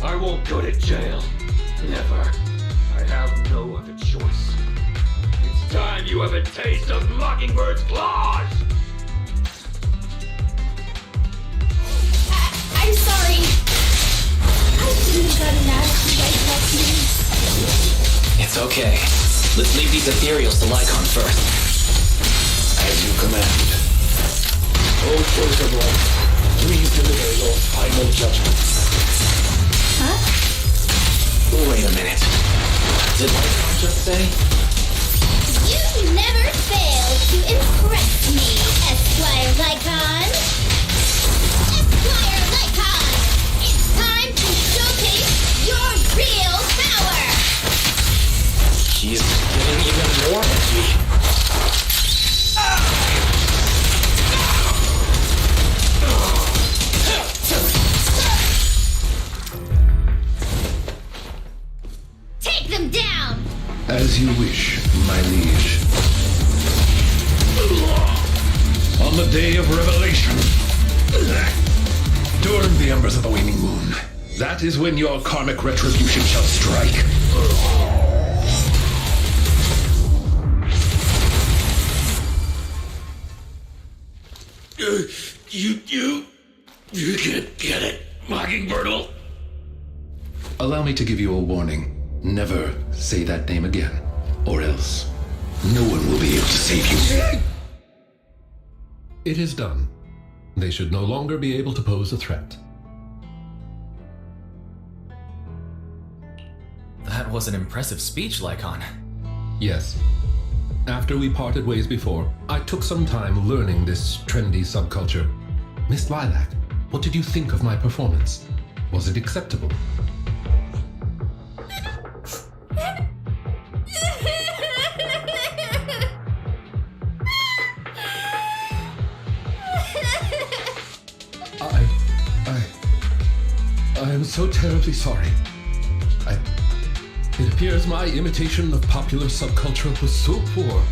I won't go to jail. Never. I have no other choice. It's time you have a taste of Mockingbird's claws! I'm sorry. I shouldn't have gotten an attitude like that to you. It's okay. Let's leave these ethereals to Lycon first. As you command. O chosen one, please deliver your final judgment. Huh? Wait a minute. Did Lycon just say? You never fail to impress me, Esquire Lycon. Esquire Lycon, it's time to showcase your real power. He's getting even more edgy. Take them down! As you wish, my liege. On the day of revelation, during the embers of the waning moon, that is when your karmic retribution shall strike. You can't get it, Mockingbird. Allow me to give you a warning. Never say that name again, or else no one will be able to save you. It is done. They should no longer be able to pose a threat. That was an impressive speech, Lycon. Yes. After we parted ways before, I took some time learning this trendy subculture. Miss Lilac, what did you think of my performance? Was it acceptable? I am so terribly sorry. It appears my imitation of popular subculture was so poor.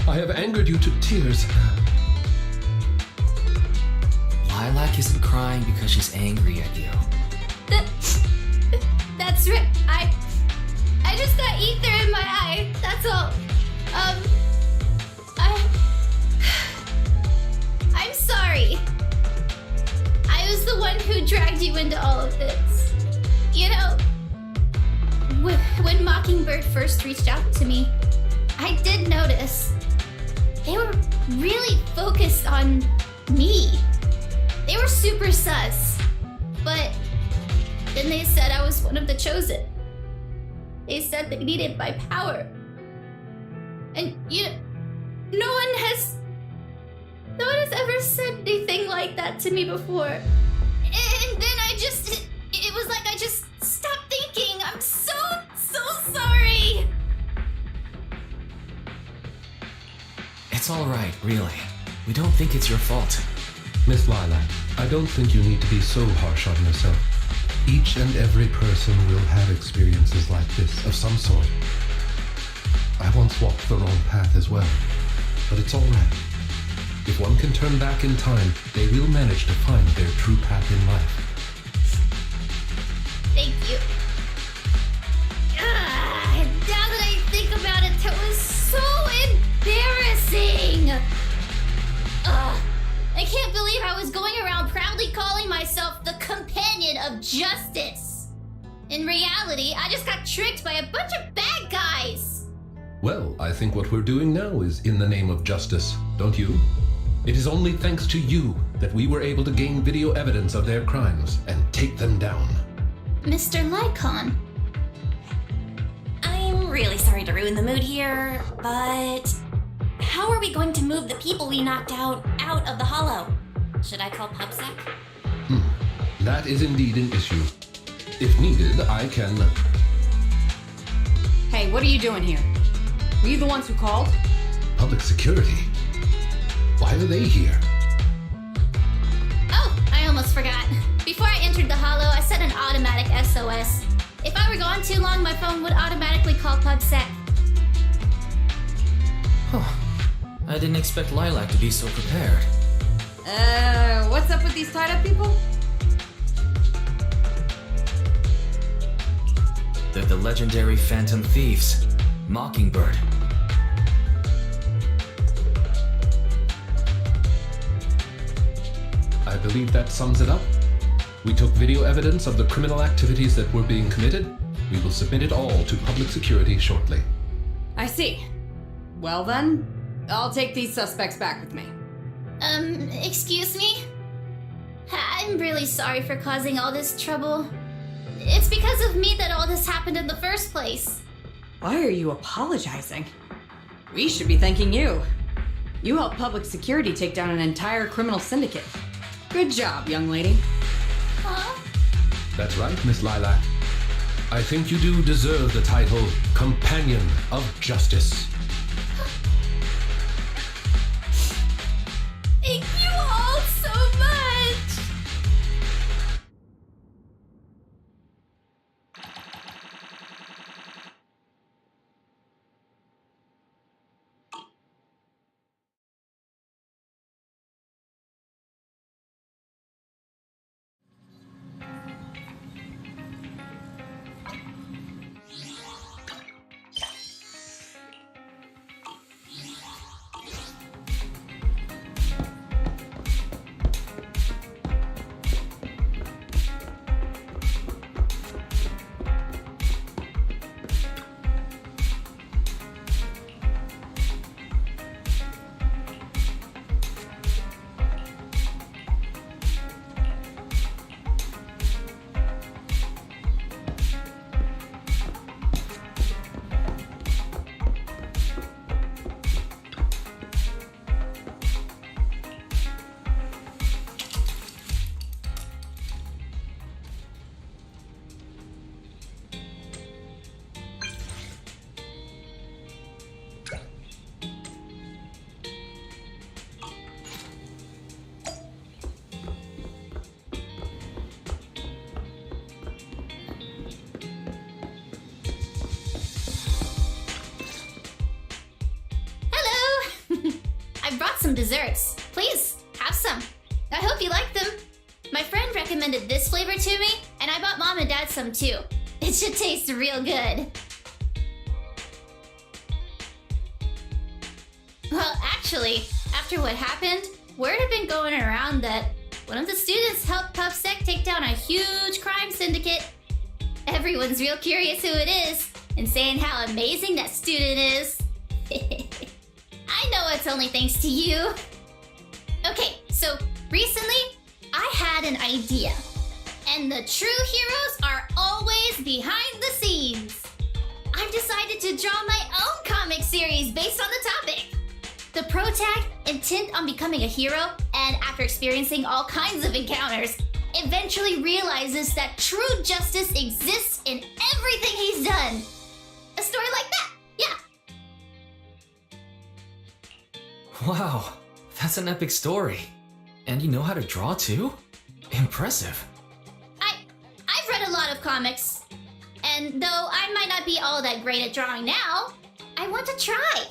I have angered you to tears. Lilac isn't crying because she's angry at you. That's right. I just got ether in my eye. That's all. I'm sorry. I was the one who dragged you into all of this. You know, when Mockingbird first reached out to me, I did notice they were really focused on me. They were super sus. But then they said I was one of the chosen. They said they needed my power. And no one has ever said anything like that to me before. And then it was like I just stopped thinking. I'm so sorry. It's alright, really. We don't think it's your fault. Miss Lilac, I don't think you need to be so harsh on yourself. Each and every person will have experiences like this of some sort. I once walked the wrong path as well, but it's all right. If one can turn back in time, they will manage to find their true path in life. Thank you. Now that I think about it, that was so embarrassing. I can't believe I was going around proudly calling myself the companion of justice. In reality, I just got tricked by a bunch of bad guys. Well, I think what we're doing now is in the name of justice, don't you? It is only thanks to you that we were able to gain video evidence of their crimes and take them down. Mr. Lycon. I'm really sorry to ruin the mood here, but how are we going to move the people we knocked out of the hollow? Should I call PubSec? That is indeed an issue. If needed, I can... Hey, what are you doing here? Were you the ones who called? Public security? Why are they here? Oh, I almost forgot. Before I entered the Hollow, I set an automatic SOS. If I were gone too long, my phone would automatically call PubSec. Huh. I didn't expect Lilac to be so prepared. What's up with these tied-up people? They're the legendary Phantom Thieves, Mockingbird. I believe that sums it up. We took video evidence of the criminal activities that were being committed. We will submit it all to public security shortly. I see. Well then, I'll take these suspects back with me. Excuse me? I'm really sorry for causing all this trouble. It's because of me that all this happened in the first place. Why are you apologizing? We should be thanking you. You helped public security take down an entire criminal syndicate. Good job, young lady. Huh? That's right, Miss Lilac. I think you do deserve the title Companion of Justice. Thank you all so much! Some desserts. Please, have some. I hope you like them. My friend recommended this flavor to me, and I bought Mom and Dad some too. It should taste real good. Well, actually, after what happened, word had been going around that one of the students helped PubSec take down a huge crime syndicate. Everyone's real curious who it is, and saying how amazing that student is. I know it's only thanks to you. Okay, so recently, I had an idea. And the true heroes are always behind the scenes. I've decided to draw my own comic series based on the topic. The protag, intent on becoming a hero, and after experiencing all kinds of encounters, eventually realizes that true justice exists in everything he's done. A story like that, yeah. Wow, that's an epic story. And you know how to draw too? Impressive. I've read a lot of comics. And though I might not be all that great at drawing now, I want to try.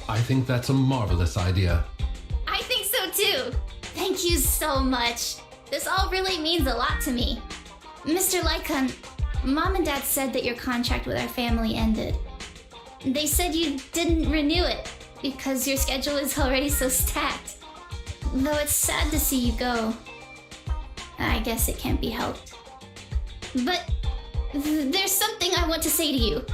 I think that's a marvelous idea. I think so too. Thank you so much. This all really means a lot to me. Mr. Lycon, Mom and Dad said that your contract with our family ended. They said you didn't renew it because your schedule is already so stacked. Though it's sad to see you go. I guess it can't be helped. But there's something I want to say to you.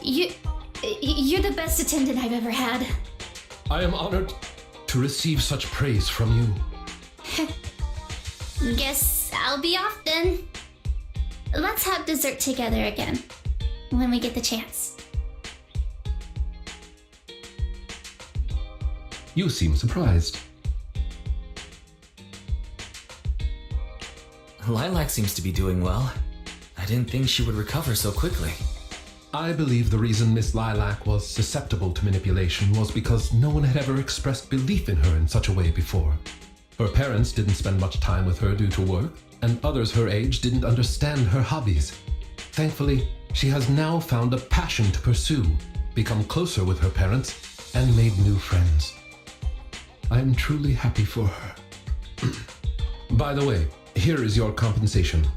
You're the best attendant I've ever had. I am honored to receive such praise from you. Guess I'll be off then. Let's have dessert together again, when we get the chance. You seem surprised. Lilac seems to be doing well. I didn't think she would recover so quickly. I believe the reason Miss Lilac was susceptible to manipulation was because no one had ever expressed belief in her in such a way before. Her parents didn't spend much time with her due to work, and others her age didn't understand her hobbies. Thankfully, she has now found a passion to pursue, become closer with her parents, and made new friends. I am truly happy for her. By the way, here is your compensation.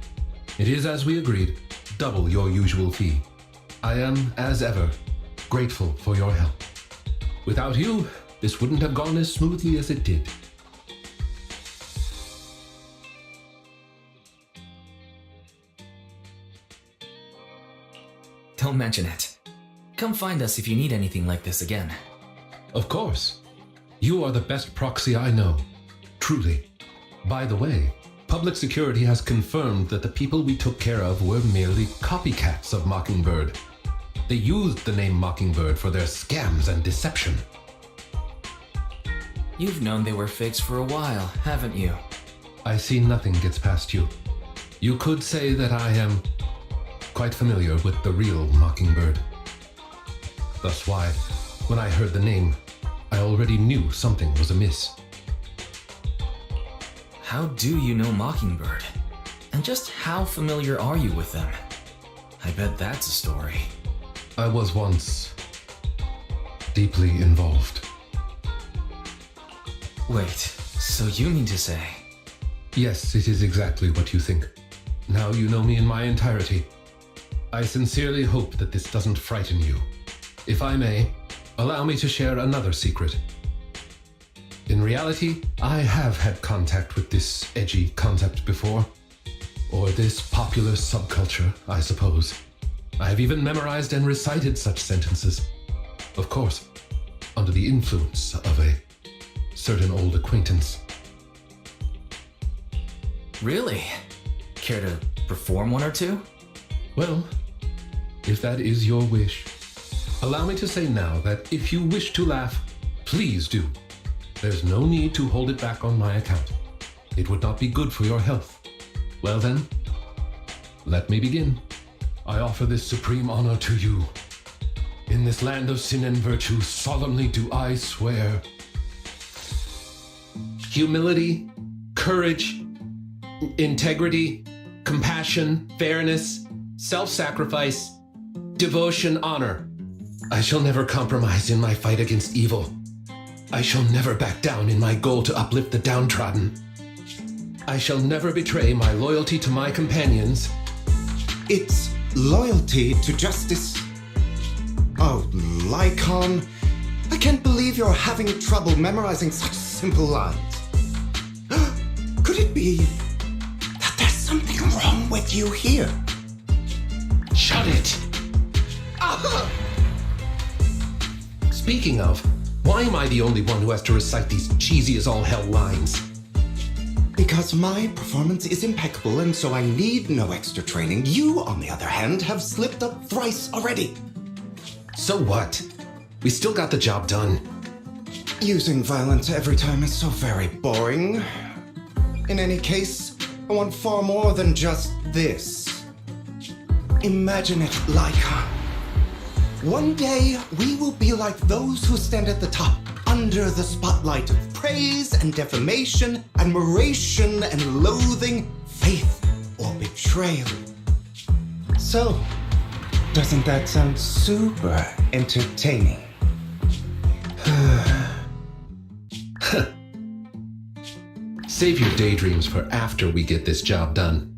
It is, as we agreed, double your usual fee. I am, as ever, grateful for your help. Without you, this wouldn't have gone as smoothly as it did. Don't mention it. Come find us if you need anything like this again. Of course. You are the best proxy I know. Truly. By the way, public security has confirmed that the people we took care of were merely copycats of Mockingbird. They used the name Mockingbird for their scams and deception. You've known they were fakes for a while, haven't you? I see nothing gets past you. You could say that I am quite familiar with the real Mockingbird. Thus why, when I heard the name, I already knew something was amiss. How do you know Mockingbird? And just how familiar are you with them? I bet that's a story. I was once deeply involved. Wait, so you mean to say? Yes, it is exactly what you think. Now you know me in my entirety. I sincerely hope that this doesn't frighten you. If I may, allow me to share another secret. In reality, I have had contact with this edgy concept before. Or this popular subculture, I suppose. I have even memorized and recited such sentences. Of course, under the influence of a certain old acquaintance. Really? Care to perform one or two? Well, if that is your wish, allow me to say now that if you wish to laugh, please do. There's no need to hold it back on my account. It would not be good for your health. Well then, let me begin. I offer this supreme honor to you. In this land of sin and virtue, solemnly do I swear. Humility, courage, integrity, compassion, fairness, self-sacrifice, devotion, honor. I shall never compromise in my fight against evil. I shall never back down in my goal to uplift the downtrodden. I shall never betray my loyalty to my companions. It's loyalty to justice. Oh, Lycon, I can't believe you're having trouble memorizing such simple lines. Could it be that there's something wrong with you here? Shut it! Speaking of, why am I the only one who has to recite these cheesy as all hell lines? Because my performance is impeccable and so I need no extra training. You, on the other hand, have slipped up thrice already. So what? We still got the job done. Using violence every time is so very boring. In any case, I want far more than just this. Imagine it, Lyca. One day, we will be like those who stand at the top, under the spotlight of praise and defamation, admiration and loathing, faith or betrayal. So, doesn't that sound super entertaining? Save your daydreams for after we get this job done.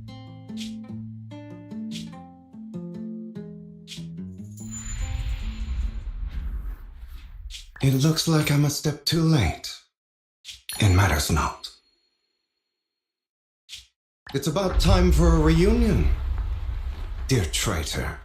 It looks like I'm a step too late. It matters not. It's about time for a reunion, dear traitor.